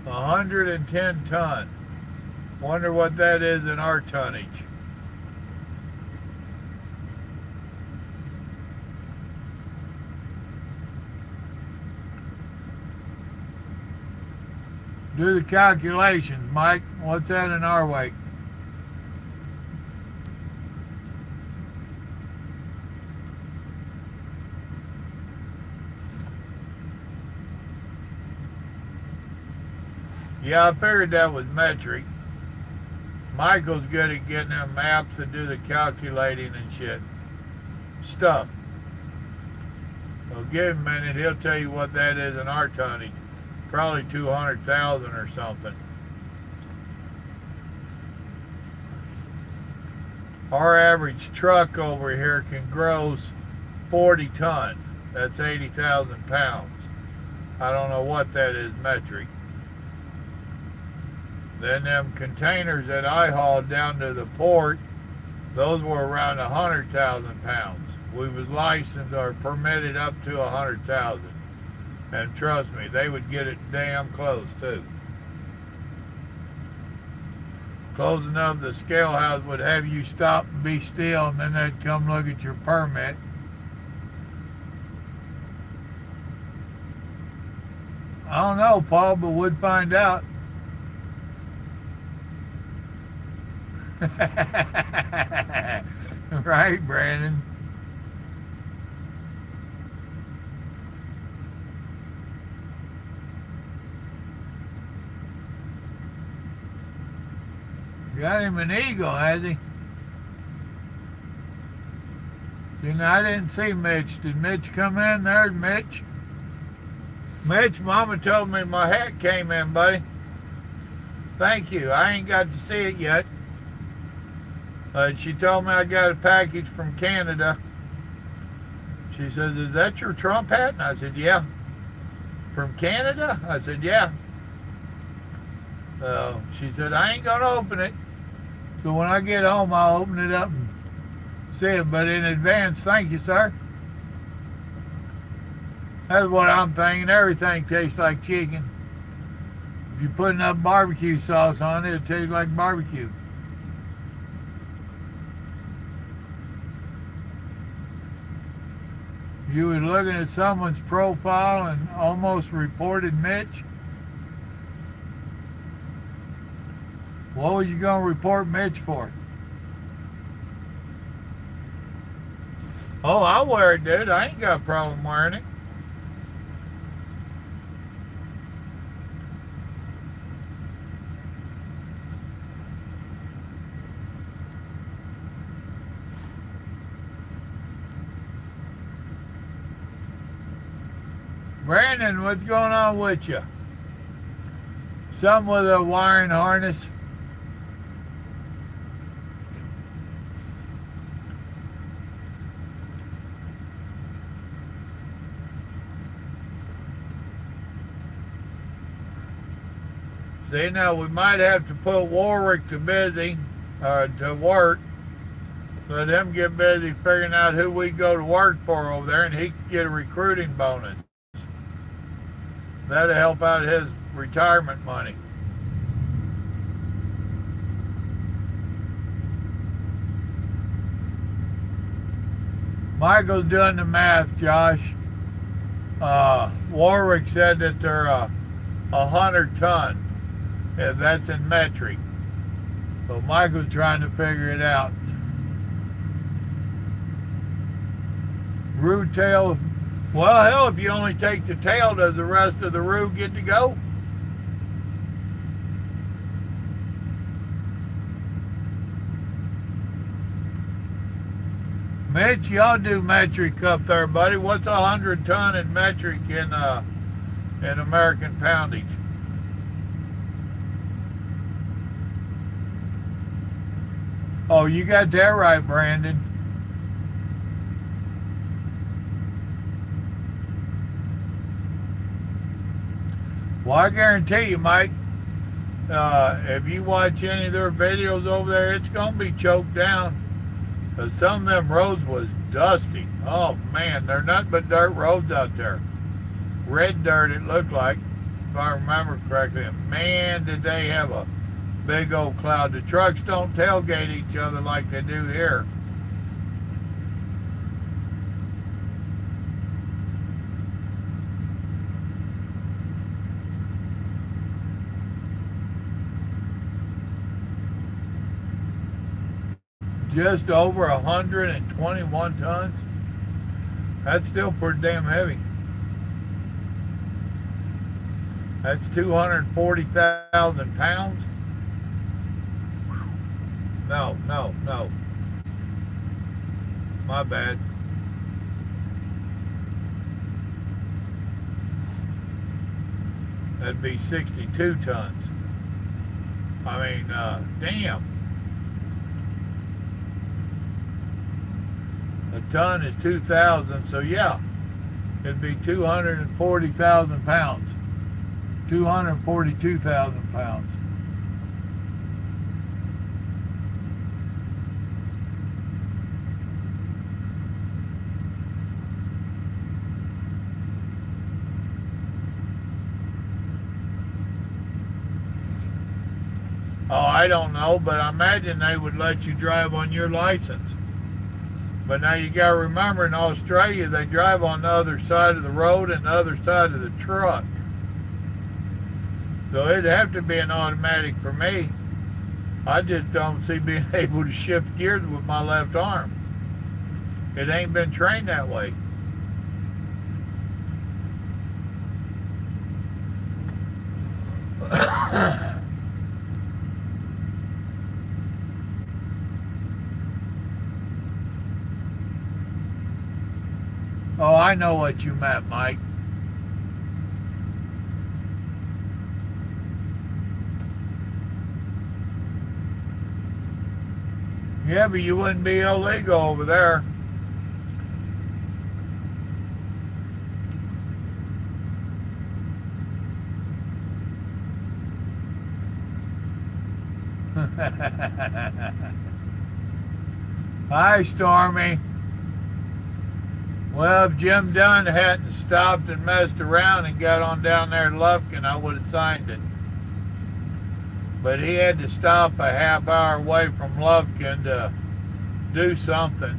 A: A 110 ton. Wonder what that is in our tonnage. Do the calculations, Mike. What's that in our weight? Yeah, I figured that was metric. Michael's good at getting them maps that do the calculating and shit. Stuff. So give him a minute, he'll tell you what that is in our tonnage. Probably 200,000 or something. Our average truck over here can gross 40 tons. That's 80,000 pounds. I don't know what that is metric. Then them containers that I hauled down to the port, those were around 100,000 pounds. We was licensed or permitted up to 100,000. And trust me, they would get it damn close too. Close enough the scale house would have you stop and be still, and then they'd come look at your permit. I don't know, Paul, but we'd find out. Right, Brandon? Got him an eagle, has he? See, now I didn't see Mitch. Did Mitch come in? There's Mitch. Mitch, Mama told me my hat came in, buddy. Thank you. I ain't got to see it yet. She told me I got a package from Canada. She says, "Is that your Trump hat?" And I said, "Yeah." "From Canada?" I said, "Yeah." She said, "I ain't going to open it. So when I get home, I'll open it up and see it. But in advance, thank you, sir." That's what I'm thinking. Everything tastes like chicken. If you put enough barbecue sauce on it, it tastes like barbecue. You were looking at someone's profile and almost reported Mitch. What were you going to report Mitch for? Oh, I'll wear it, dude. I ain't got a problem wearing it. Brandon, what's going on with you? Some with a wiring harness. See, now we might have to put Warwick to work. Let him get busy figuring out who we go to work for over there, and he can get a recruiting bonus. That'll help out his retirement money. Michael's doing the math, Josh. Warwick said that they're 100 ton. Yeah, that's in metric. So Michael's trying to figure it out. Root tail. Well, hell, if you only take the tail, does the rest of the root get to go? Mitch, y'all do metric up there, buddy. What's 100 ton in metric in American poundage? Oh, you got that right, Brandon. Well, I guarantee you, Mike, if you watch any of their videos over there, it's going to be choked down. Because some of them roads was dusty. Oh, man, they're nothing but dirt roads out there. Red dirt, it looked like, if I remember correctly. And man, did they have a big old cloud. The trucks don't tailgate each other like they do here. Just over 121 tons. That's still pretty damn heavy. That's 240,000 pounds. No, no, no. My bad. That'd be 62 tons. I mean, damn. A ton is 2,000, so yeah, it'd be 240,000 pounds. 242,000 pounds. Oh, I don't know, but I imagine they would let you drive on your license. But now you got to remember, in Australia, they drive on the other side of the road and the other side of the truck. So it'd have to be an automatic for me. I just don't see being able to shift gears with my left arm. It ain't been trained that way. Oh, I know what you meant, Mike. Yeah, but you wouldn't be illegal over there. Hi, Stormy. Well, if Jim Dunn hadn't stopped and messed around and got on down there to Lufkin, I would have signed it. But he had to stop a half hour away from Lufkin to do something.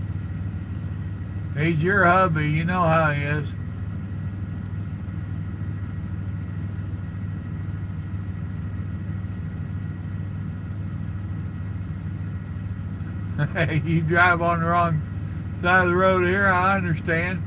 A: He's your hubby, you know how he is. You drive on the wrong side of the road here, I understand.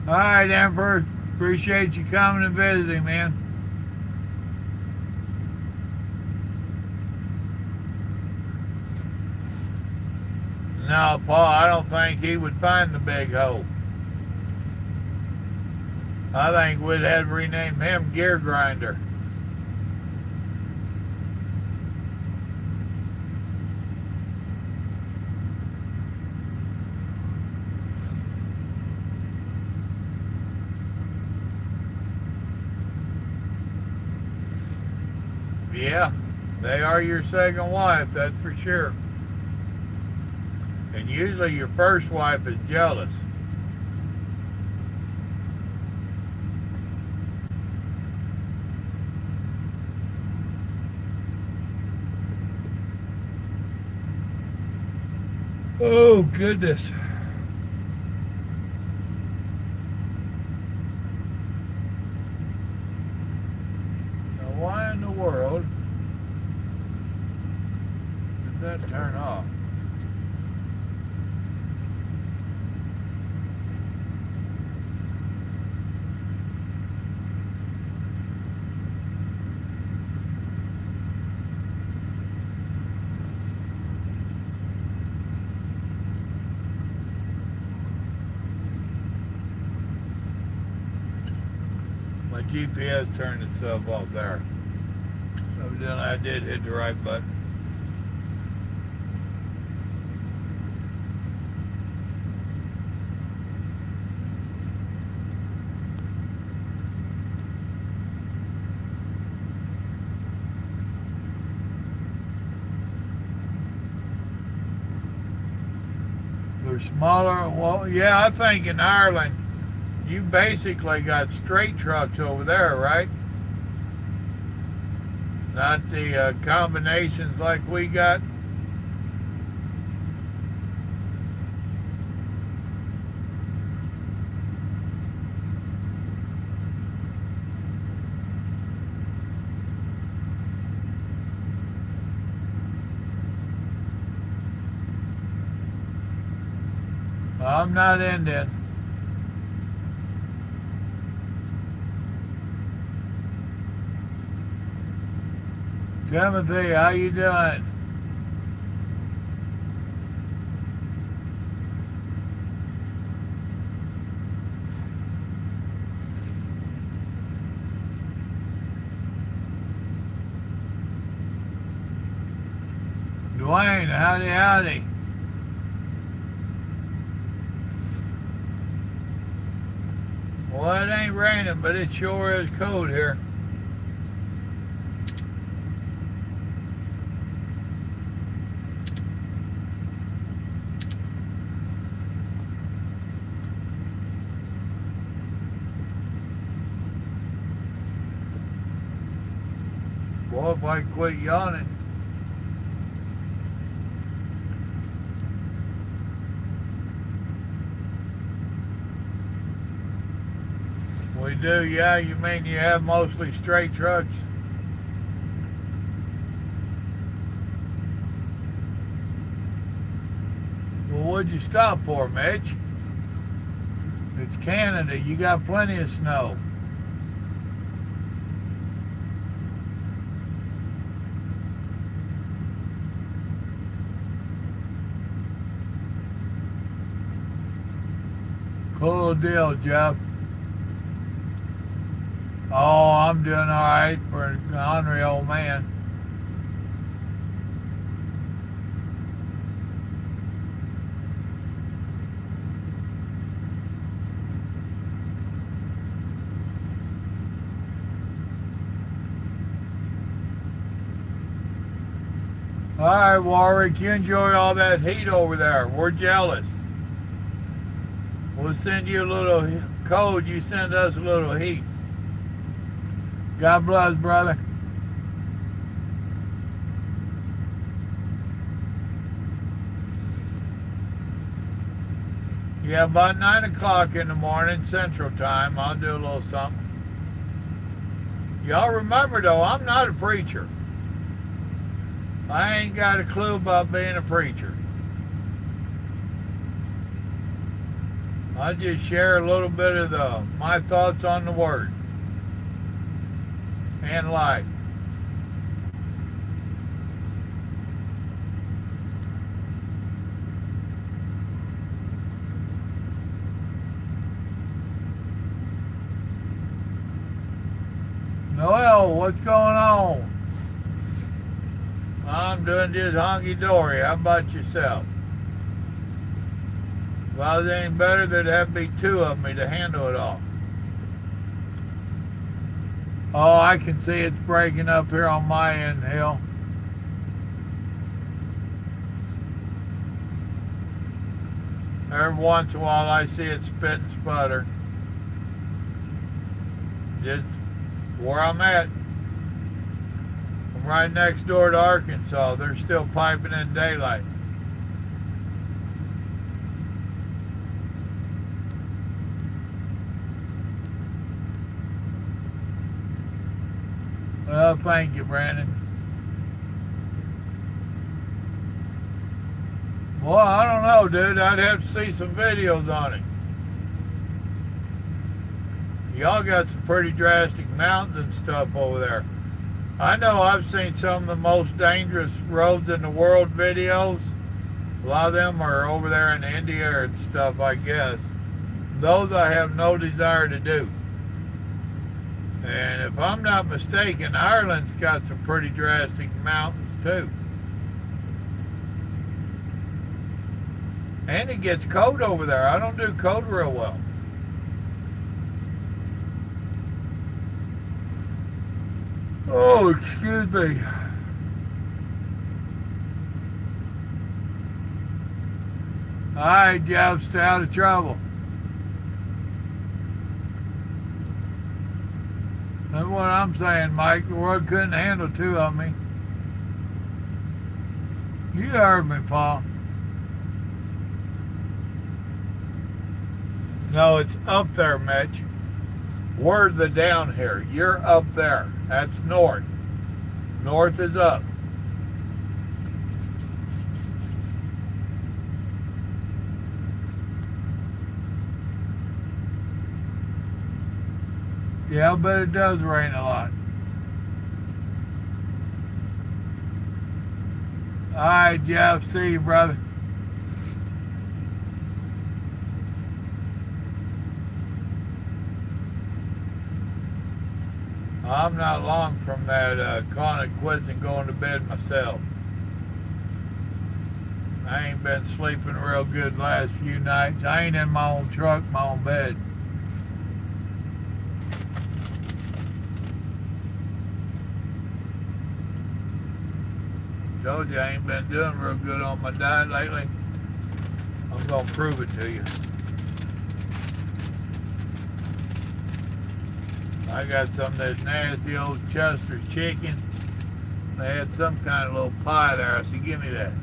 A: All right, Emperor. Appreciate you coming and visiting, man. No, Paul, I don't think he would find the big hole. I think we'd have to rename him Gear Grinder. Yeah, they are your second wife, that's for sure. And usually your first wife is jealous. Oh, goodness. Now, why in the world did that turn off? My GPS turned itself off there. So then I did hit the right button. They're smaller. Well, yeah, I think in Ireland, you basically got straight trucks over there, right? Not the combinations like we got. I'm not Indian. Timothy, how you doing? Dwayne, howdy, howdy. Well, it ain't raining, but it sure is cold here. Boy, if I quit yawning. We do, yeah. You mean you have mostly straight trucks? Well, what'd you stop for, Mitch? It's Canada. You got plenty of snow. Cool deal, Jeff. Oh, I'm doing all right for an ornery old man. All right, Warwick, you enjoy all that heat over there. We're jealous. We'll send you a little cold. You send us a little heat. God bless, brother. Yeah, about 9 o'clock in the morning, Central Time, I'll do a little something. Y'all remember, though, I'm not a preacher. I ain't got a clue about being a preacher. I just share a little bit of my thoughts on the Word and life. Noel, what's going on? I'm doing just honky-dory. How about yourself? Well, it ain't better. There'd have to be two of me to handle it all. Oh, I can see it's breaking up here on my end, Hill. Every once in a while I see it spit and sputter. Just where I'm at. I'm right next door to Arkansas. They're still piping in daylight. Well, thank you, Brandon. Well, I don't know, dude. I'd have to see some videos on it. Y'all got some pretty drastic mountains and stuff over there. I know I've seen some of the most dangerous roads in the world videos. A lot of them are over there in India and stuff, I guess. Those I have no desire to do. And if I'm not mistaken, Ireland's got some pretty drastic mountains too. And it gets cold over there. I don't do cold real well. Oh, excuse me. All right, Jeff, stay out of trouble. That's what I'm saying, Mike. The world couldn't handle two of me. You heard me, Paul. No, it's up there, Mitch. We're the down here. You're up there. That's north. North is up. Yeah, but it does rain a lot. Alright, Jeff, see you, brother. I'm not long from that calling it quits and going to bed myself. I ain't been sleeping real good the last few nights. I ain't in my own truck, my own bed. Told you I ain't been doing real good on my diet lately. I'm gonna prove it to you. I got some of this nasty old Chester chicken. They had some kind of little pie there. I said, give me that.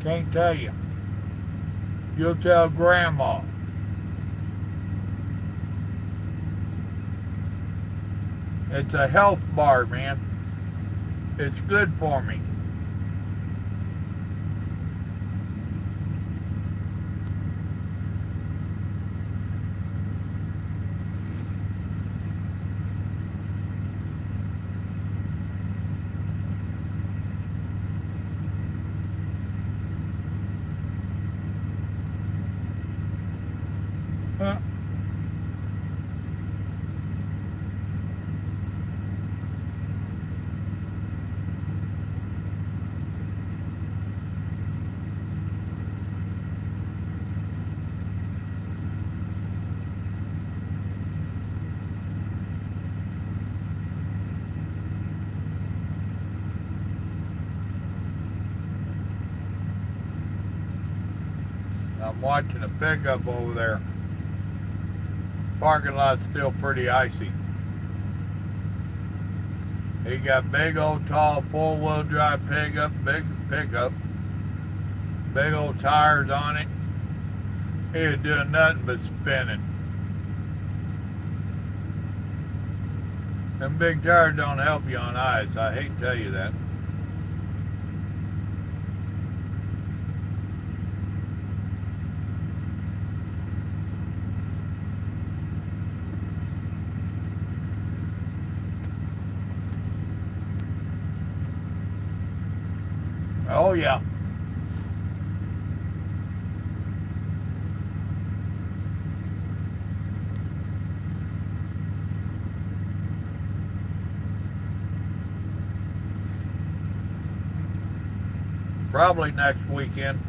A: Can't tell you. You'll tell Grandma. It's a health bar, man. It's good for me. Huh? I'm watching a pickup over there. Parking lot's still pretty icy. He got big old tall 4-wheel drive pickup, big pickup, big old tires on it. He was doing nothing but spinning. Them big tires don't help you on ice. I hate to tell you that. Oh yeah. Probably next weekend.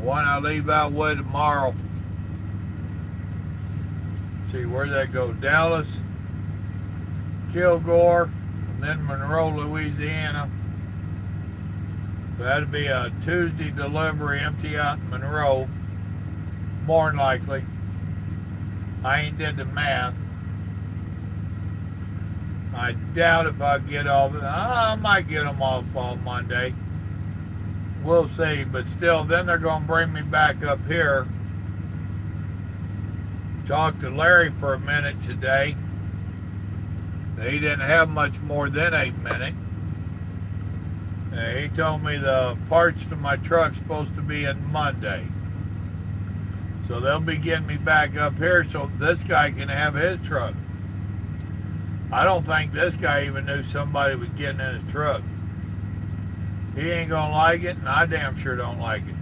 A: One I leave out with tomorrow. See where that goes. Dallas, Kilgore, and then Monroe, Louisiana. That'll be a Tuesday delivery, empty out in Monroe, more than likely. I ain't did the math. I doubt if I get all of it. I might get them off on Monday. We'll see, but still, then they're going to bring me back up here. Talked to Larry for a minute today. He didn't have much more than 8 minutes. He told me the parts to my truck's supposed to be in Monday. So they'll be getting me back up here so this guy can have his truck. I don't think this guy even knew somebody was getting in his truck. He ain't gonna like it, and I damn sure don't like it.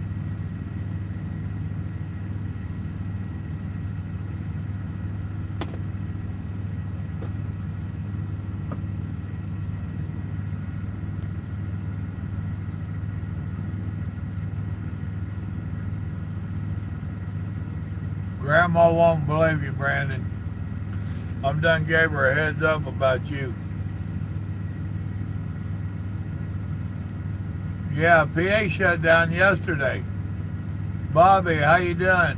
A: Grandma won't believe you, Brandon. I'm done gave her a heads up about you. Yeah, PA shut down yesterday. Bobby, how you doing?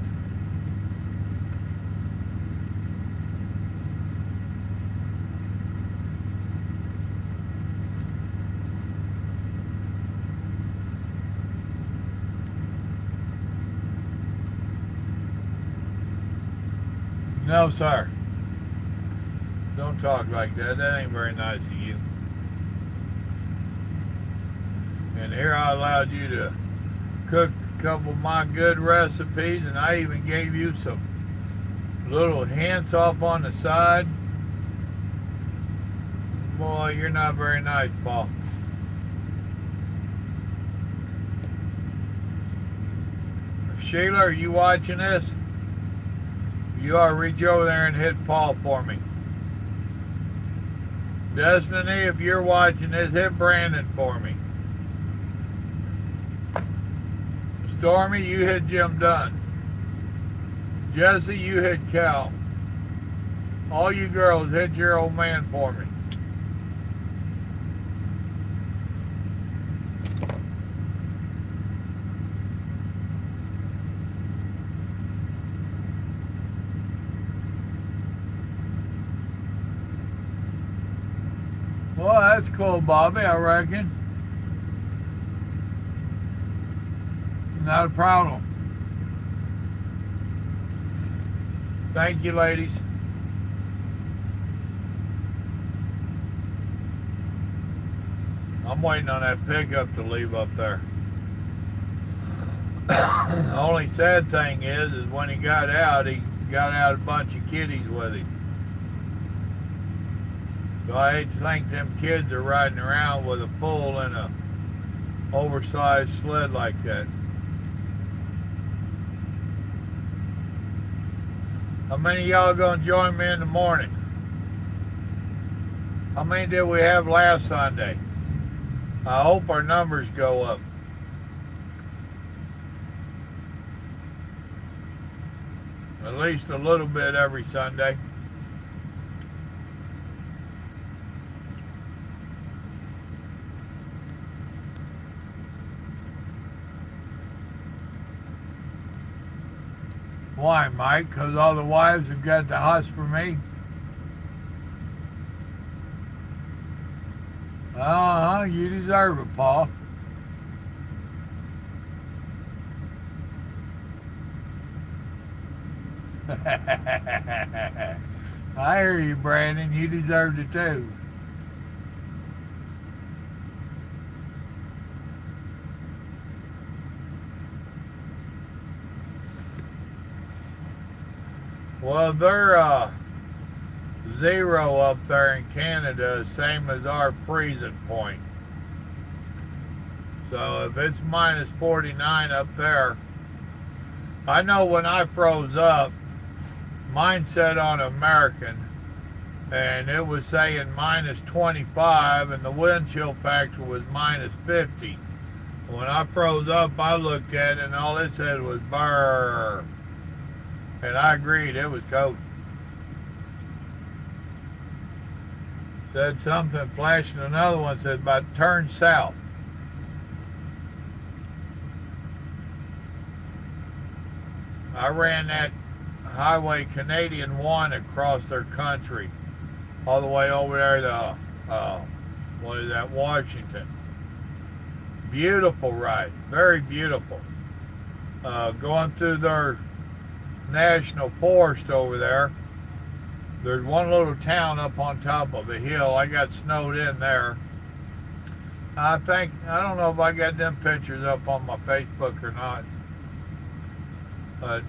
A: No, sir. Don't talk like that. That ain't very nice of you. And here I allowed you to cook a couple of my good recipes, and I even gave you some little hints off on the side. Boy, you're not very nice, Paul. Sheila, are you watching this? You ought to reach over there and hit Paul for me. Destiny, if you're watching this, hit Brandon for me. Stormy, you hit Jim Dunn. Jesse, you hit Cal. All you girls, hit your old man for me. Well, that's cool, Bobby, I reckon. Not a problem. Thank you, ladies. I'm waiting on that pickup to leave up there. The only sad thing is when he got out a bunch of kiddies with him. So I hate to think them kids are riding around with a bull in a oversized sled like that. How many of y'all gonna join me in the morning? How many did we have last Sunday? I hope our numbers go up. At least a little bit every Sunday. Why, Mike? Because all the wives have got the hots for me? Uh-huh, you deserve it, Paul. I hear you, Brandon. You deserved it too. Well, they're zero up there in Canada, same as our freezing point. So if it's minus 49 up there, I know when I froze up, mine set on American, and it was saying minus 25, and the wind chill factor was minus 50. When I froze up, I looked at it, and all it said was brrr. And I agreed, it was cold. Said something, flashing another one, said about turn south. I ran that Highway Canadian 1 across their country, all the way over there to, what is that, Washington. Beautiful ride, very beautiful. Going through their national forest over there. There's one little town up on top of a hill. I got snowed in there. I don't know if I got them pictures up on my Facebook or not.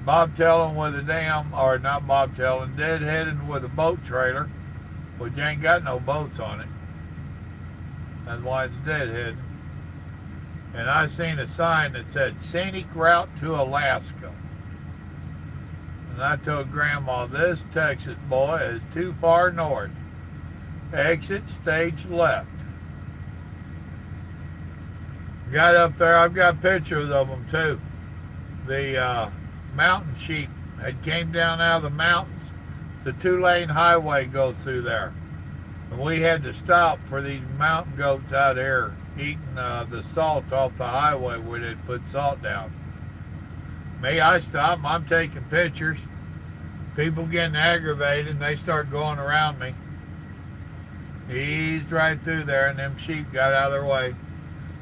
A: Bobtailing with a not bobtailing, deadheading with a boat trailer, which ain't got no boats on it. That's why it's deadheading. And I seen a sign that said, scenic route to Alaska. And I told Grandma, this Texas boy is too far north. Exit stage left. Got up there, I've got pictures of them too. The mountain sheep had came down out of the mountains. The 2-lane highway goes through there. And we had to stop for these mountain goats out here eating the salt off the highway where they'd put salt down. Me, I stop, I'm taking pictures. People getting aggravated and they start going around me. Eased right through there and them sheep got out of their way.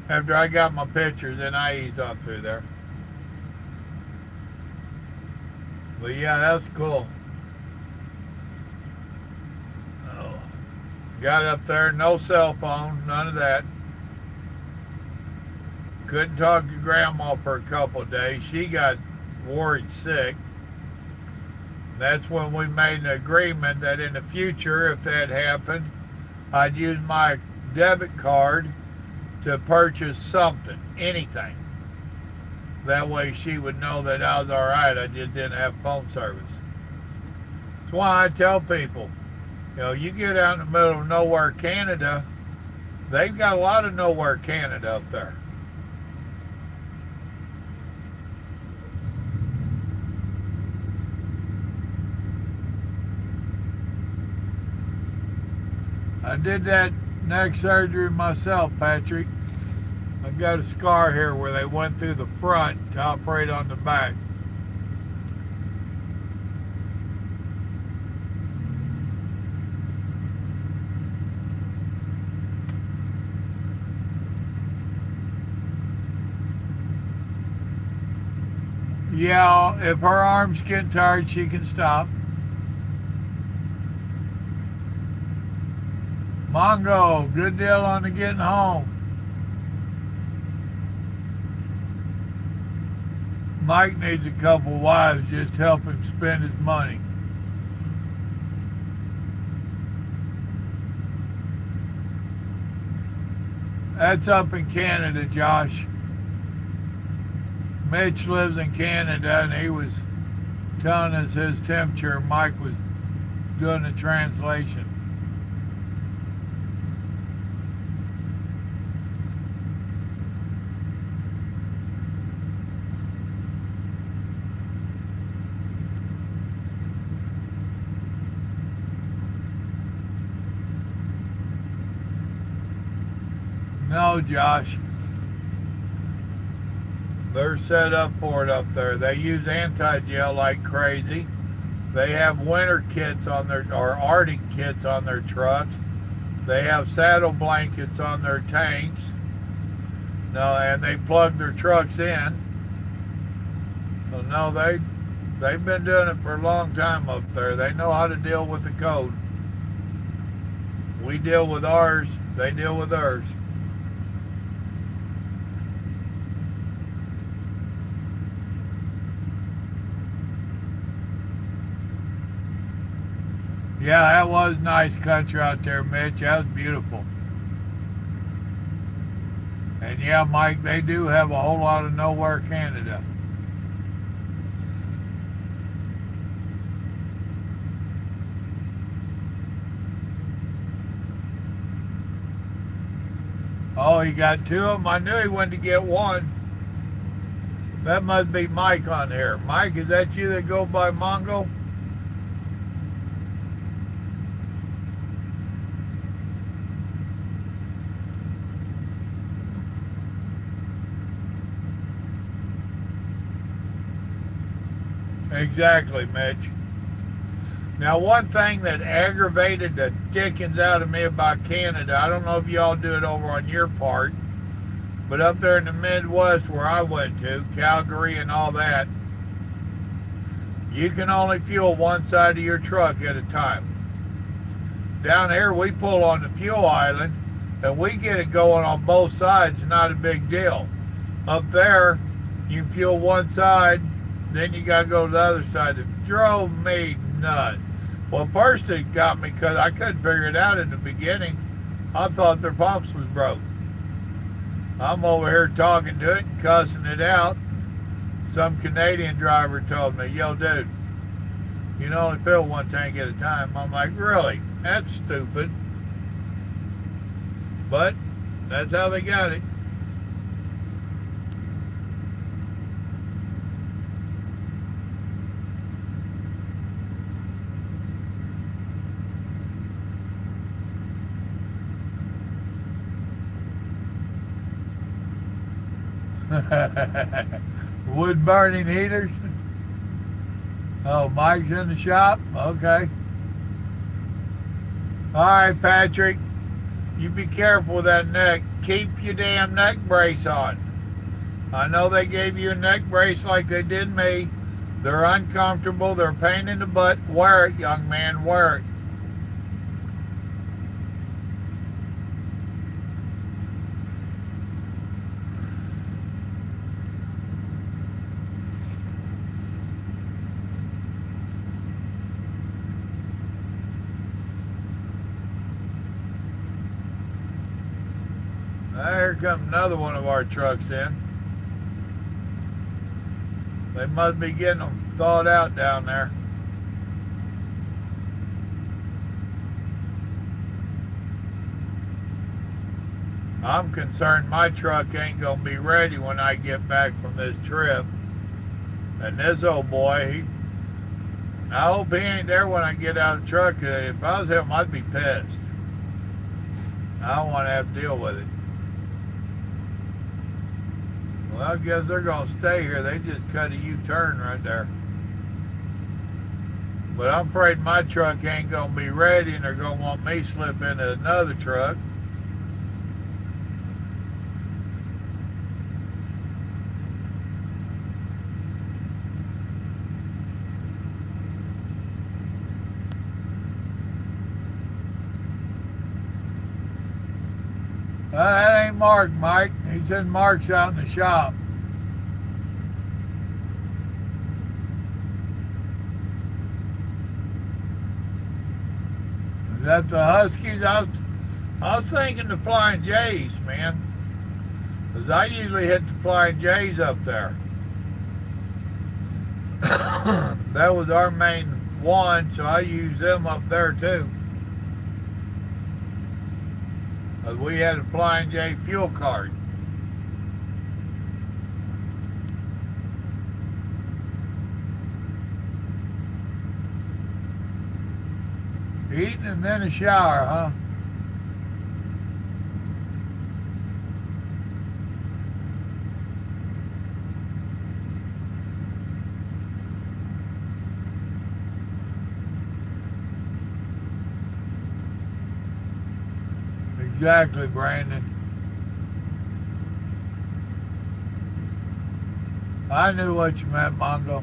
A: After I got my pictures, then I eased on through there. But yeah, that's cool. Oh. Got up there, no cell phone, none of that. Couldn't talk to Grandma for a couple of days. She got worried sick. That's when we made an agreement that in the future, if that happened, I'd use my debit card to purchase something, anything. That way she would know that I was all right. I just didn't have phone service. That's why I tell people, you know, you get out in the middle of nowhere, Canada, they've got a lot of nowhere Canada up there. I did that neck surgery myself, Patrick. I've got a scar here where they went through the front to operate on the back. Yeah, if her arms get tired, she can stop. Mongo, good deal on the getting home. Mike needs a couple wives, just help him spend his money. That's up in Canada, Josh. Mitch lives in Canada and he was telling us his temperature. Mike was doing the translation. No, Josh. They're set up for it up there. They use anti-gel like crazy. They have winter kits on their, or Arctic kits on their trucks. They have saddle blankets on their tanks. No, and they plug their trucks in. So no, they've been doing it for a long time up there. They know how to deal with the code. We deal with ours, they deal with theirs. Yeah, that was nice country out there, Mitch. That was beautiful. And yeah, Mike, they do have a whole lot of nowhere Canada. Oh, he got two of them. I knew he wanted to get one. That must be Mike on here. Mike, is that you that go by Mongo? Exactly, Mitch. Now, one thing that aggravated the dickens out of me about Canada, I don't know if y'all do it over on your part, but up there in the Midwest where I went to, Calgary and all that, you can only fuel one side of your truck at a time. Down here, we pull on the fuel island, and we get it going on both sides, not a big deal. Up there, you fuel one side, then you got to go to the other side. It drove me nuts. Well, first it got me because I couldn't figure it out in the beginning. I thought their pumps was broke. I'm over here talking to it and cussing it out. Some Canadian driver told me, yo, dude, you can only fill one tank at a time. I'm like, really? That's stupid. But that's how they got it. Wood burning heaters. Oh, Mike's in the shop? Okay. Alright, Patrick. You be careful with that neck. Keep your damn neck brace on. I know they gave you a neck brace like they did me. They're uncomfortable. They're a pain in the butt. Wear it, young man. Wear it. Here comes another one of our trucks in. They must be getting them thawed out down there. I'm concerned my truck ain't going to be ready when I get back from this trip. And this old boy, I hope he ain't there when I get out of the truck. If I was him, I'd be pissed. I don't want to have to deal with it. Well, I guess they're going to stay here. They just cut a U-turn right there. But I'm afraid my truck ain't going to be ready and they're going to want me to slip into another truck. That ain't Mark, Mike. He said Mark's out in the shop. Is that the Huskies? I was thinking the Flying J's, man. Because I usually hit the Flying J's up there. That was our main one, so I use them up there too. We had a Flying J fuel card. Eating and then a shower, huh? Exactly, Brandon. I knew what you meant, Mongo.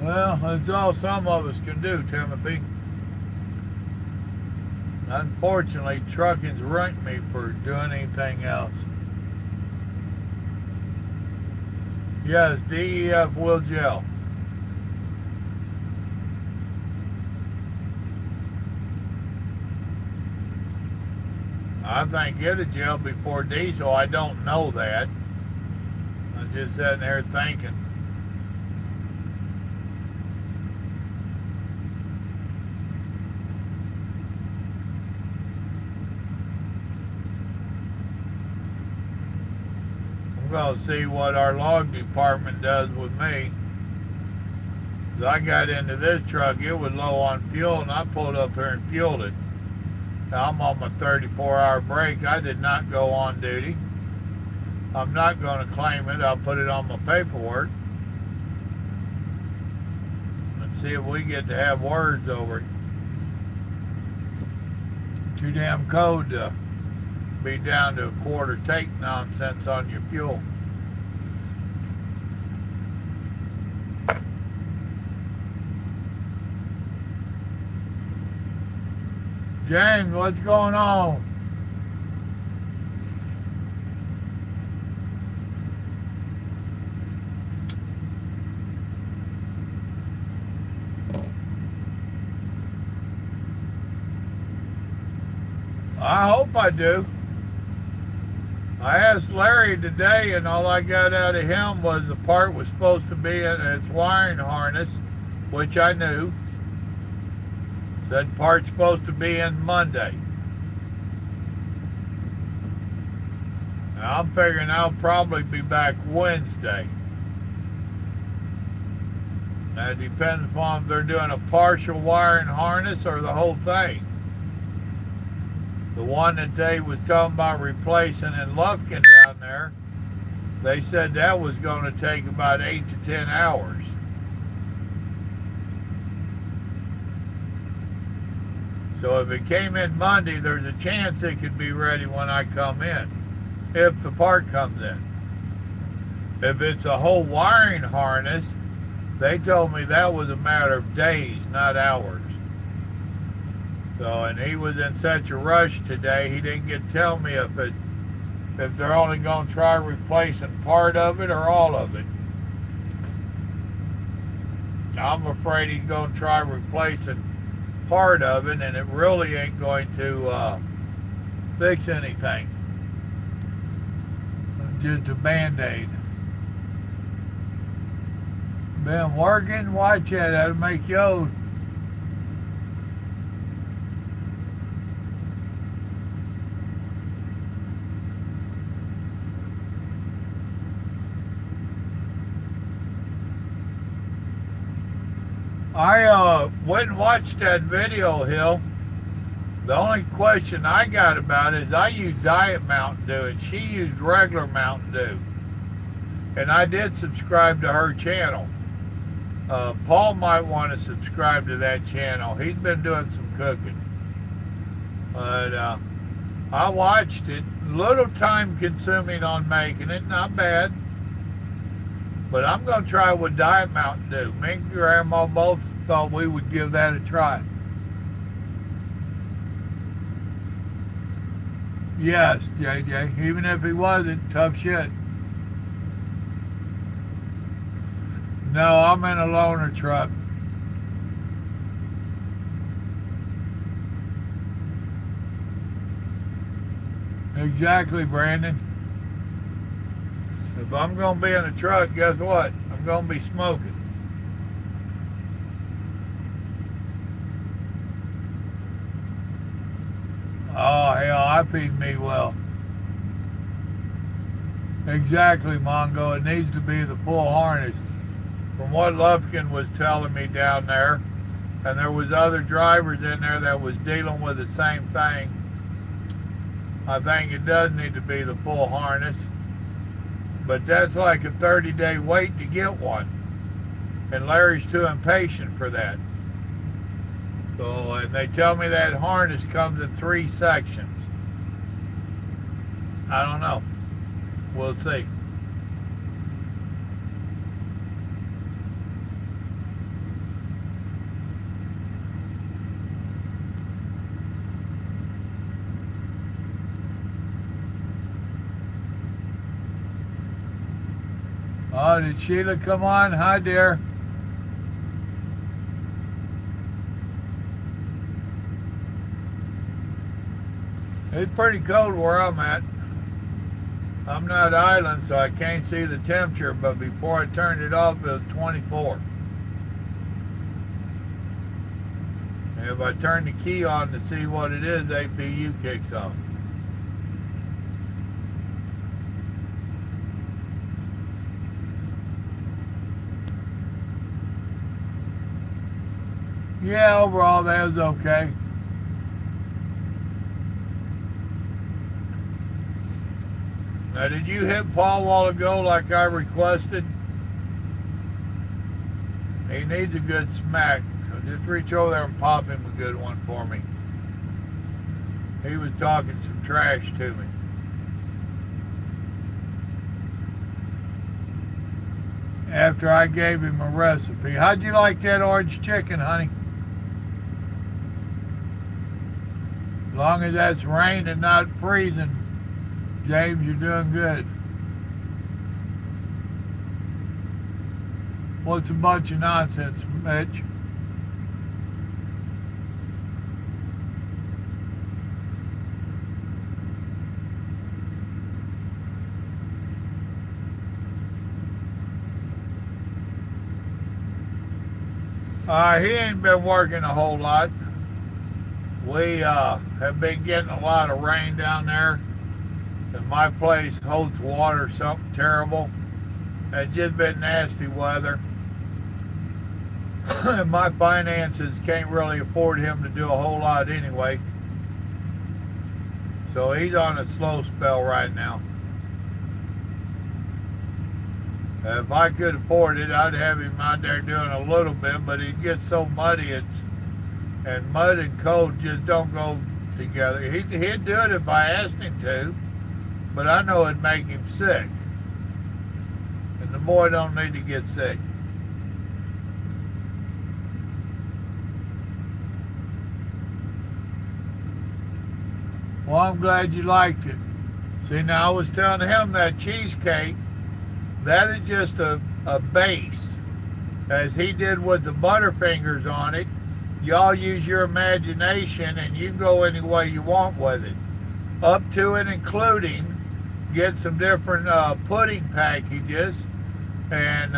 A: Well, that's all some of us can do, Timothy. Unfortunately, trucking's ranked me for doing anything else. Yes, DEF will gel. I think it'll gel before diesel. I don't know that. I'm just sitting there thinking. Well, see what our log department does with me. As I got into this truck, it was low on fuel, and I pulled up here and fueled it. Now, I'm on my 34-hour break. I did not go on duty. I'm not going to claim it. I'll put it on my paperwork. And see if we get to have words over it. Too damn cold to be down to a quarter take nonsense on your fuel. James, what's going on? I hope I do. I asked Larry today, and all I got out of him was the part was supposed to be in its wiring harness, which I knew. That part's supposed to be in Monday. Now, I'm figuring I'll probably be back Wednesday. That depends upon if they're doing a partial wiring harness or the whole thing. The one that they was talking about replacing in Lufkin down there, they said that was going to take about 8 to 10 hours. So if it came in Monday, there's a chance it could be ready when I come in, if the part comes in. If it's a whole wiring harness, they told me that was a matter of days, not hours. So, and he was in such a rush today, he didn't get to tell me if they're only going to try replacing part of it or all of it. I'm afraid he's going to try replacing part of it, and it really ain't going to fix anything. Just a band-aid. Been working? Watch that. That'll make you old. I went and watched that video, Hill. The only question I got about it is I used Diet Mountain Dew and she used regular Mountain Dew. And I did subscribe to her channel. Paul might want to subscribe to that channel. He's been doing some cooking. But I watched it. A little time consuming on making it. Not bad. But I'm going to try with Diet Mountain Dew. Me and Grandma both thought we would give that a try. Yes, JJ. Even if he wasn't, tough shit. No, I'm in a loaner truck. Exactly, Brandon. If I'm going to be in a truck, guess what? I'm going to be smoking. Oh, hell, I feed me well. Exactly, Mongo. It needs to be the full harness. From what Lufkin was telling me down there, and there was other drivers in there that was dealing with the same thing, I think it does need to be the full harness. But that's like a 30-day wait to get one. And Larry's too impatient for that. So, and they tell me that harness comes in 3 sections. I don't know. We'll see. Oh, did Sheila come on? Hi, dear. It's pretty cold where I'm at. I'm not island, so I can't see the temperature, but before I turned it off, it was 24. And if I turn the key on to see what it is, APU kicks on. Yeah, overall that was okay. Now, did you hit Paul a while ago like I requested? He needs a good smack. So just reach over there and pop him a good one for me. He was talking some trash to me. After I gave him a recipe. How'd you like that orange chicken, honey? As long as that's rain and not freezing, James, you're doing good. What's a bunch of nonsense, Mitch? He ain't been working a whole lot. We have been getting a lot of rain down there. And my place holds water, something terrible. It's just been nasty weather. And my finances can't really afford him to do a whole lot anyway. So he's on a slow spell right now. If I could afford it, I'd have him out there doing a little bit, but it gets so muddy, and mud and cold just don't go together. He'd do it if I asked him to, but I know it'd make him sick. And the boy don't need to get sick. Well, I'm glad you liked it. See, now I was telling him that cheesecake, that is just a base. As he did with the Butterfingers on it, y'all use your imagination and you can go any way you want with it. Up to and including, get some different pudding packages, and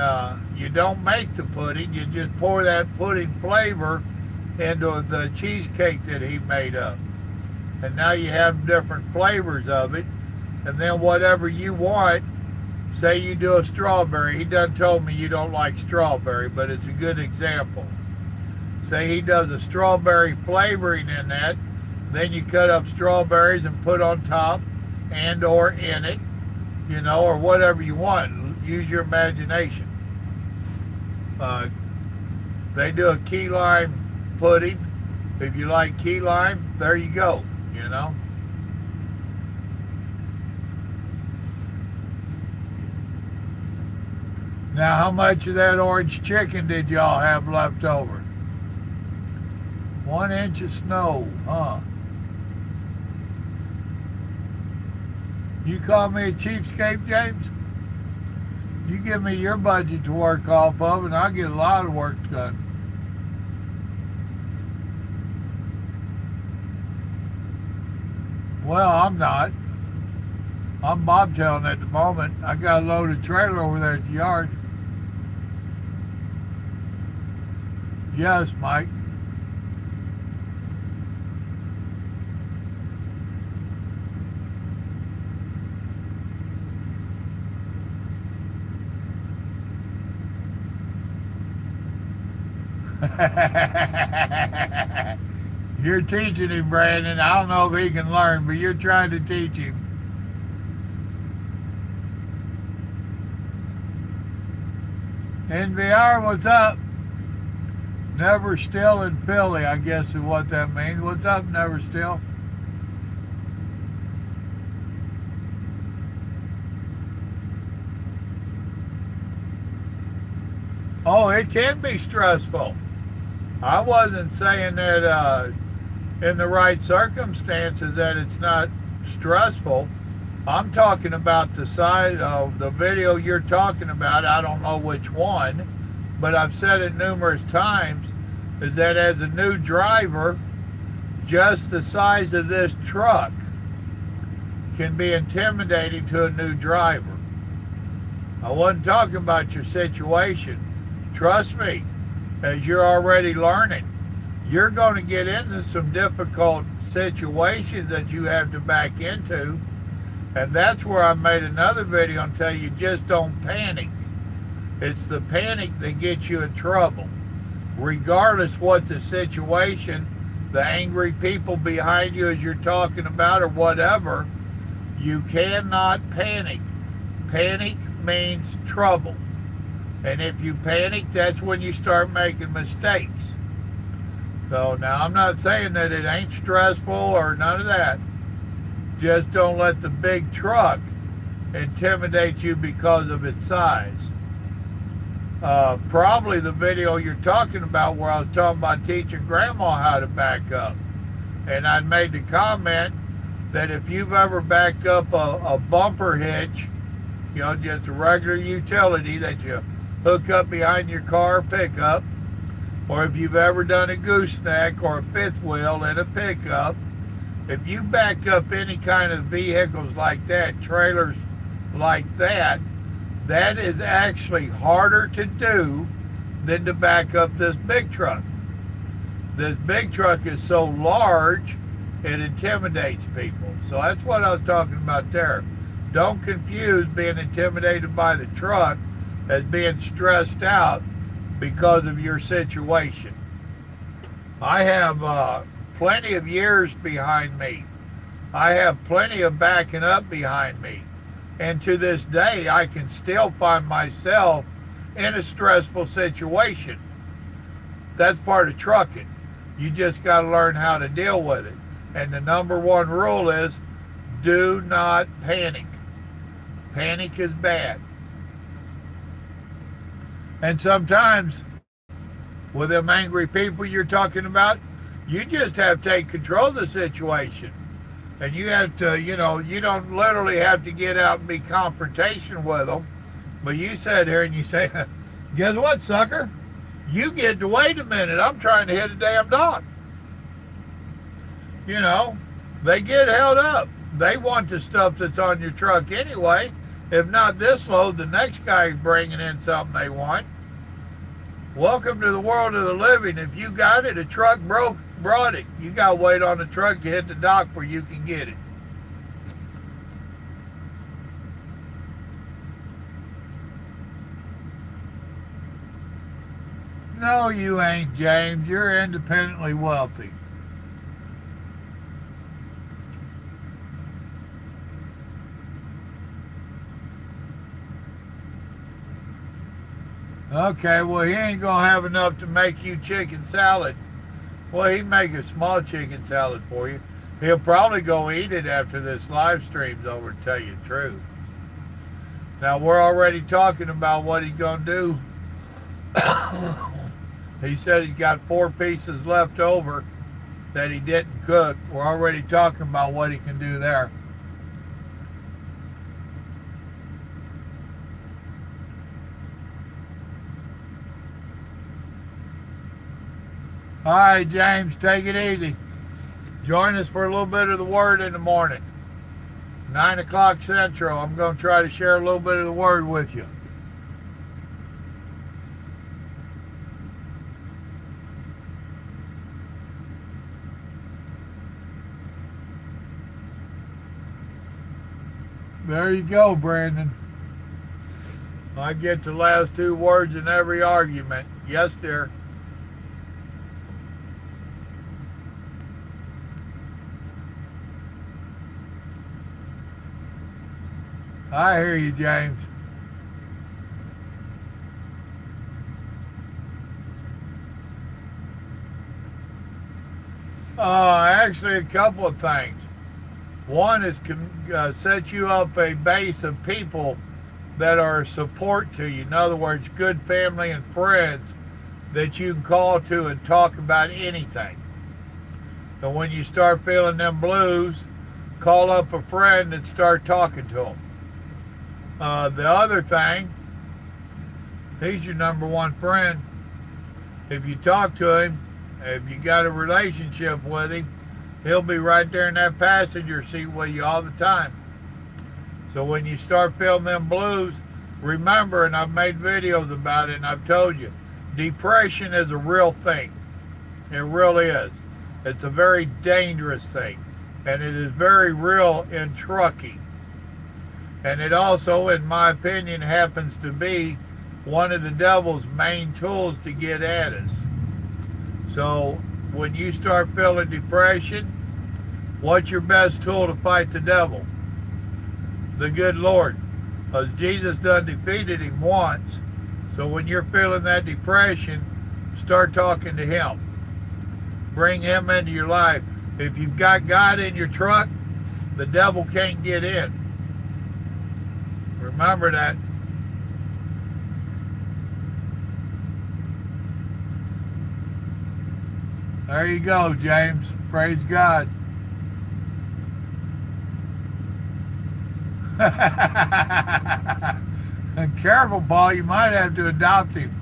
A: you don't make the pudding, you just pour that pudding flavor into the cheesecake that he made up. And now you have different flavors of it, and then whatever you want. Say you do a strawberry. He done told me you don't like strawberry, but it's a good example. Say he does a strawberry flavoring in that, then you cut up strawberries and put on top and or in it, you know, or whatever you want. Use your imagination. They do a key lime pudding. If you like key lime, there you go, you know. Now, how much of that orange chicken did y'all have left over? 1 inch of snow, huh? You call me a cheapskate, James? You give me your budget to work off of, and I'll get a lot of work done. Well, I'm not. I'm bobtailing at the moment. I got a loaded trailer over there at the yard. Yes, Mike. You're teaching him, Brandon. I don't know if he can learn, but you're trying to teach him. NVR, what's up? Never still in Philly, I guess is what that means. What's up, Never Still? Oh, it can be stressful. I wasn't saying that in the right circumstances that it's not stressful. I'm talking about the side of the video you're talking about. I don't know which one, but I've said it numerous times, is that as a new driver, just the size of this truck can be intimidating to a new driver. I wasn't talking about your situation. Trust me, as you're already learning, you're going to get into some difficult situations that you have to back into. And that's where I made another video and tell you just don't panic. It's the panic that gets you in trouble. Regardless what the situation, the angry people behind you as you're talking about or whatever, you cannot panic. Panic means trouble. And if you panic, that's when you start making mistakes. So now I'm not saying that it ain't stressful or none of that. Just don't let the big truck intimidate you because of its size. Probably the video you're talking about where I was talking about teaching Grandma how to back up. And I made the comment that if you've ever backed up a bumper hitch, you know, just a regular utility that you hook up behind your car pickup, or if you've ever done a gooseneck or a fifth wheel in a pickup, if you back up any kind of vehicles like that, trailers like that, that is actually harder to do than to back up this big truck. This big truck is so large, it intimidates people. So that's what I was talking about there. Don't confuse being intimidated by the truck as being stressed out. because of your situation. I have plenty of years behind me. I have plenty of backing up behind me. And to this day, I can still find myself in a stressful situation. That's part of trucking. You just got to learn how to deal with it. And the number one rule is do not panic. Panic is bad. And sometimes with them angry people you're talking about, you just have to take control of the situation. And you have to, you don't literally have to get out and be confrontation with them. But you sit here and you say, guess what, sucker? You get to wait a minute. I'm trying to hit a damn dog. They get held up. They want the stuff that's on your truck anyway. If not this load, the next guy's bringing in something they want. Welcome to the world of the living. If you got it, a truck brought it. You got to wait on the truck to hit the dock where you can get it. No, you ain't, James. You're independently wealthy. Okay, well, he ain't going to have enough to make you chicken salad. Well, he'd make a small chicken salad for you. He'll probably go eat it after this live stream's over, to tell you the truth. Now, we're already talking about what he's going to do. He said he's got 4 pieces left over that he didn't cook. We're already talking about what he can do there. All right, James, take it easy. Join us for a little bit of the Word in the morning. 9 o'clock Central. I'm going to try to share a little bit of the Word with you. There you go, Brandon. I get the last 2 words in every argument. Yes, dear. I hear you, James. Actually, a couple of things. One is set you up a base of people that are a support to you. In other words, good family and friends that you can call to and talk about anything. So when you start feeling them blues, call up a friend and start talking to them. The other thing, he's your number one friend. If you talk to him, if you got a relationship with him, he'll be right there in that passenger seat with you all the time. So when you start feeling them blues, remember, and I've made videos about it and I've told you, depression is a real thing. It really is. It's a very dangerous thing. And it is very real in trucking. And it also, in my opinion, happens to be one of the devil's main tools to get at us. So when you start feeling depression, what's your best tool to fight the devil? The good Lord. Because Jesus done defeated him once. So when you're feeling that depression, start talking to him. Bring him into your life. If you've got God in your truck, the devil can't get in. Remember that. There you go, James. Praise God. And careful, Paul, you might have to adopt him.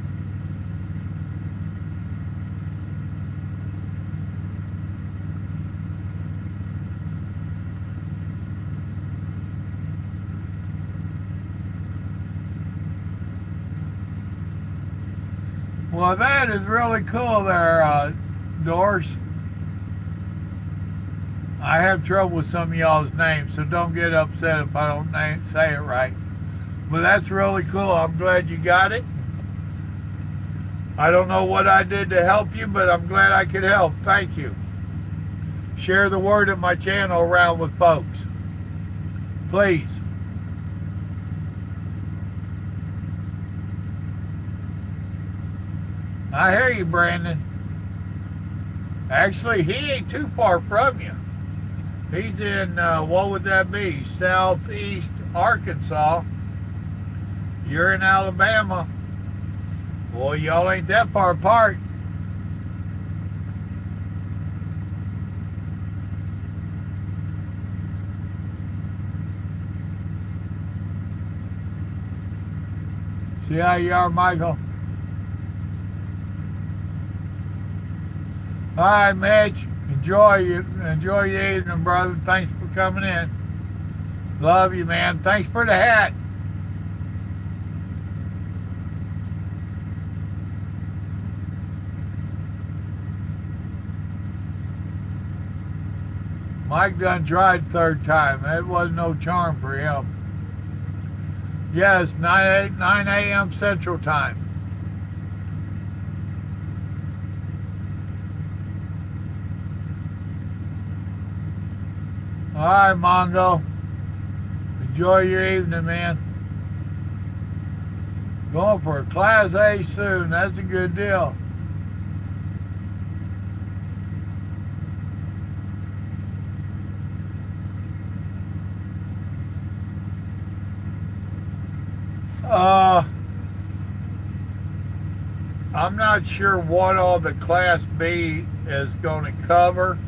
A: Well, that is really cool there, Doors. I have trouble with some of y'all's names, so don't get upset if I don't say it right. But that's really cool. I'm glad you got it. I don't know what I did to help you, but I'm glad I could help. Thank you. Share the word of my channel around with folks. Please. I hear you, Brandon. Actually, he ain't too far from you. He's in, what would that be? Southeast Arkansas. You're in Alabama. Well, y'all ain't that far apart. See how you are, Michael? All right, Mitch. Enjoy your evening, brother. Thanks for coming in. Love you, man. Thanks for the hat. Mike done tried third time. That wasn't no charm for him. Yes, 9 a.m. Central Time. All right, Mongo. Enjoy your evening, man. Going for a Class A soon. That's a good deal. I'm not sure what all the Class B is going to cover.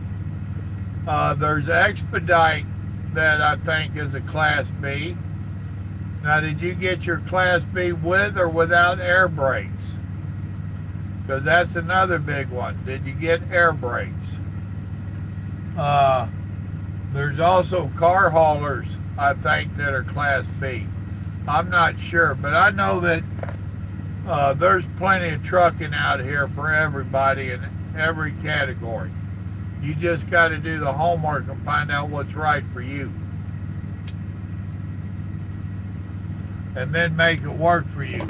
A: There's Expedite that I think is a Class B. Now, did you get your Class B with or without air brakes? Because that's another big one. Did you get air brakes? There's also car haulers, I think, that are Class B. I'm not sure, but I know that there's plenty of trucking out here for everybody in every category. You just got to do the homework and find out what's right for you. And then make it work for you.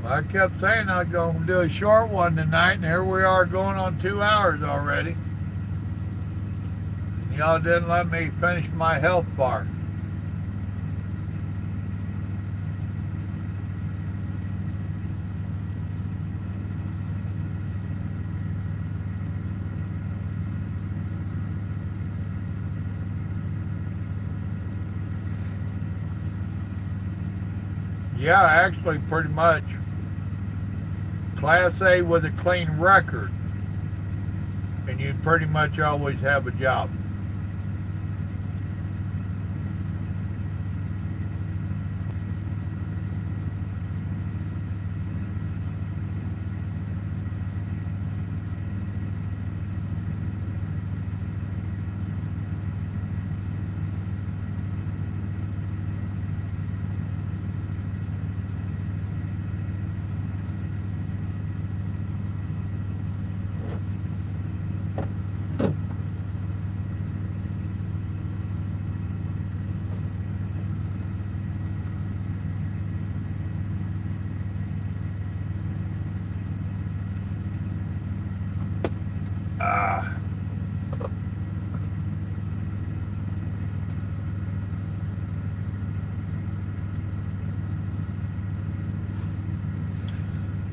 A: I kept saying I was going to do a short one tonight, and here we are going on 2 hours already. Y'all didn't let me finish my health bar. Yeah, actually pretty much. Class A with a clean record, and you'd pretty much always have a job.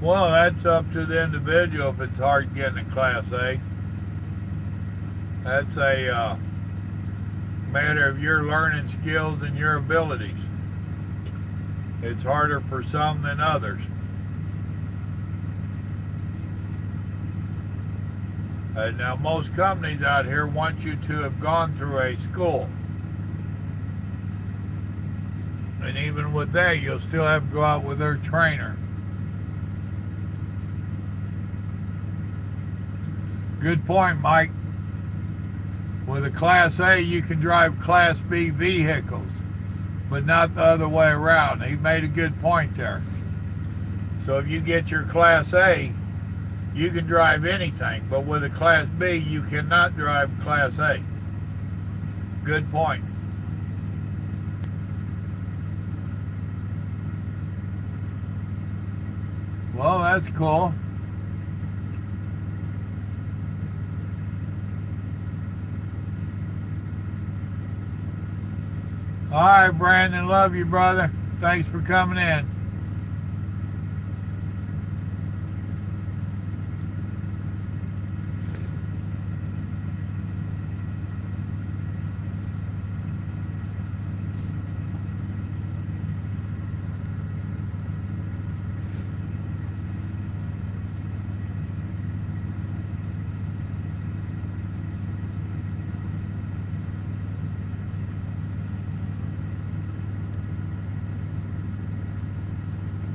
A: Well, that's up to the individual if it's hard getting a Class A. That's a matter of your learning skills and your abilities. It's harder for some than others. Now, most companies out here want you to have gone through a school. And even with that, you'll still have to go out with their trainer. Good point, Mike. With a Class A, you can drive Class B vehicles. but not the other way around. He made a good point there. So if you get your Class A, you can drive anything, but with a Class B, you cannot drive Class A. Good point. Well, that's cool. All right, Brandon, love you, brother. Thanks for coming in.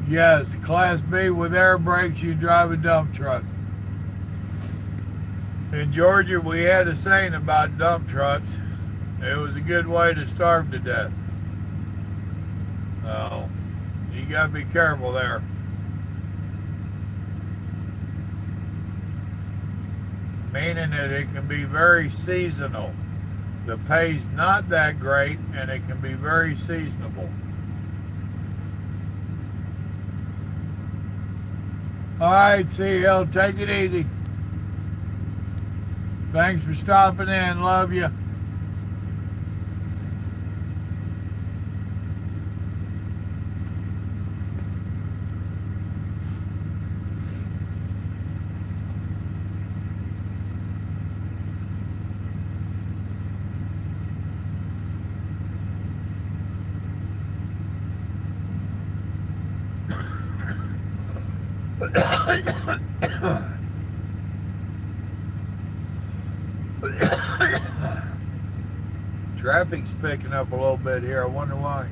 A: Yes, Class B with air brakes, you drive a dump truck. In Georgia, we had a saying about dump trucks. It was a good way to starve to death. So, you got to be careful there. Meaning that it can be very seasonal. The pay's not that great, and it can be very seasonable. All right, CL, take it easy. Thanks for stopping in. Love you. Traffic's picking up a little bit here. I wonder why.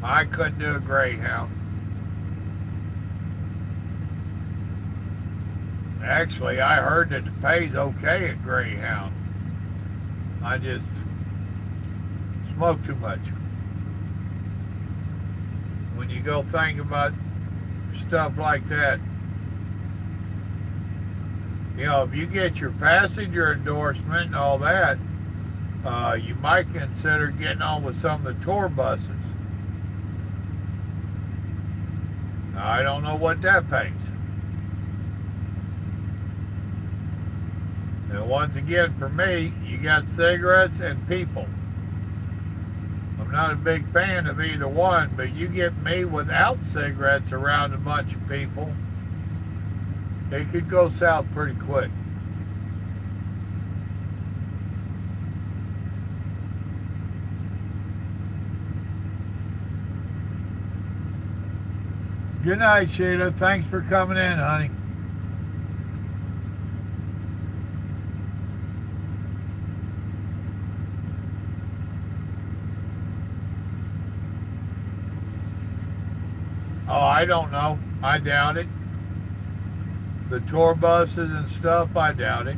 A: I couldn't do a Greyhound. Actually, I heard that the pay's okay at Greyhound. I just smoke too much. When you go think about stuff like that, you know, if you get your passenger endorsement and all that, you might consider getting on with some of the tour buses. I don't know what that pays. And once again, for me, you got cigarettes and people. I'm not a big fan of either one, but you get me without cigarettes around a bunch of people, it could go south pretty quick. Good night, Sheila. Thanks for coming in, honey. Oh, I don't know. I doubt it. The tour buses and stuff, I doubt it.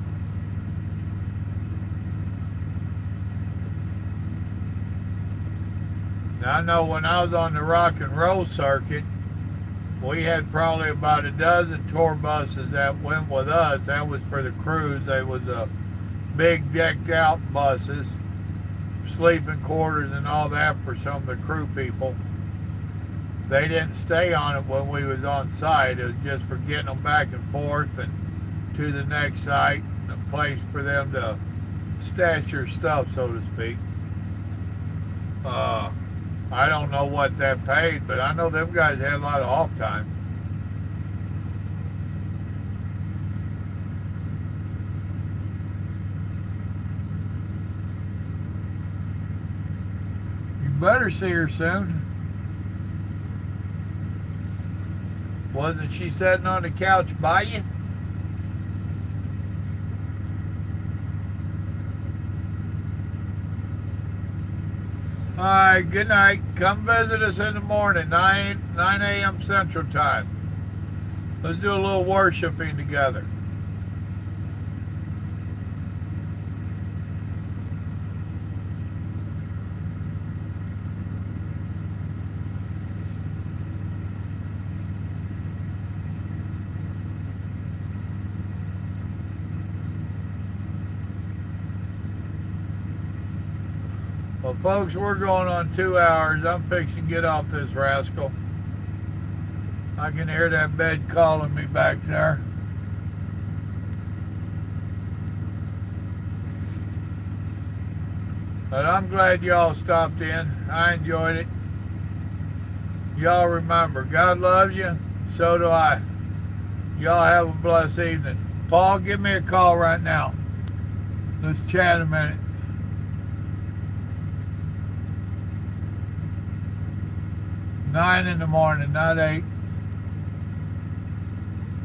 A: Now, I know when I was on the rock and roll circuit, we had probably about a dozen tour buses that went with us. That was for the cruise. They was big decked out buses, sleeping quarters and all that for some of the crew people. They didn't stay on it when we was on site. It was just for getting them back and forth and to the next site, a place for them to stash your stuff, so to speak. I don't know what that paid, but I know them guys had a lot of off time. You better see her soon. Wasn't she sitting on the couch by you? All right, good night. Come visit us in the morning, 9 a.m. Central Time. Let's do a little worshiping together. Well, folks, we're going on 2 hours. I'm fixing to get off this rascal. I can hear that bed calling me back there. But I'm glad y'all stopped in. I enjoyed it. Y'all remember, God loves you. So do I. Y'all have a blessed evening. Paul, give me a call right now. Let's chat a minute. 9 in the morning, not 8.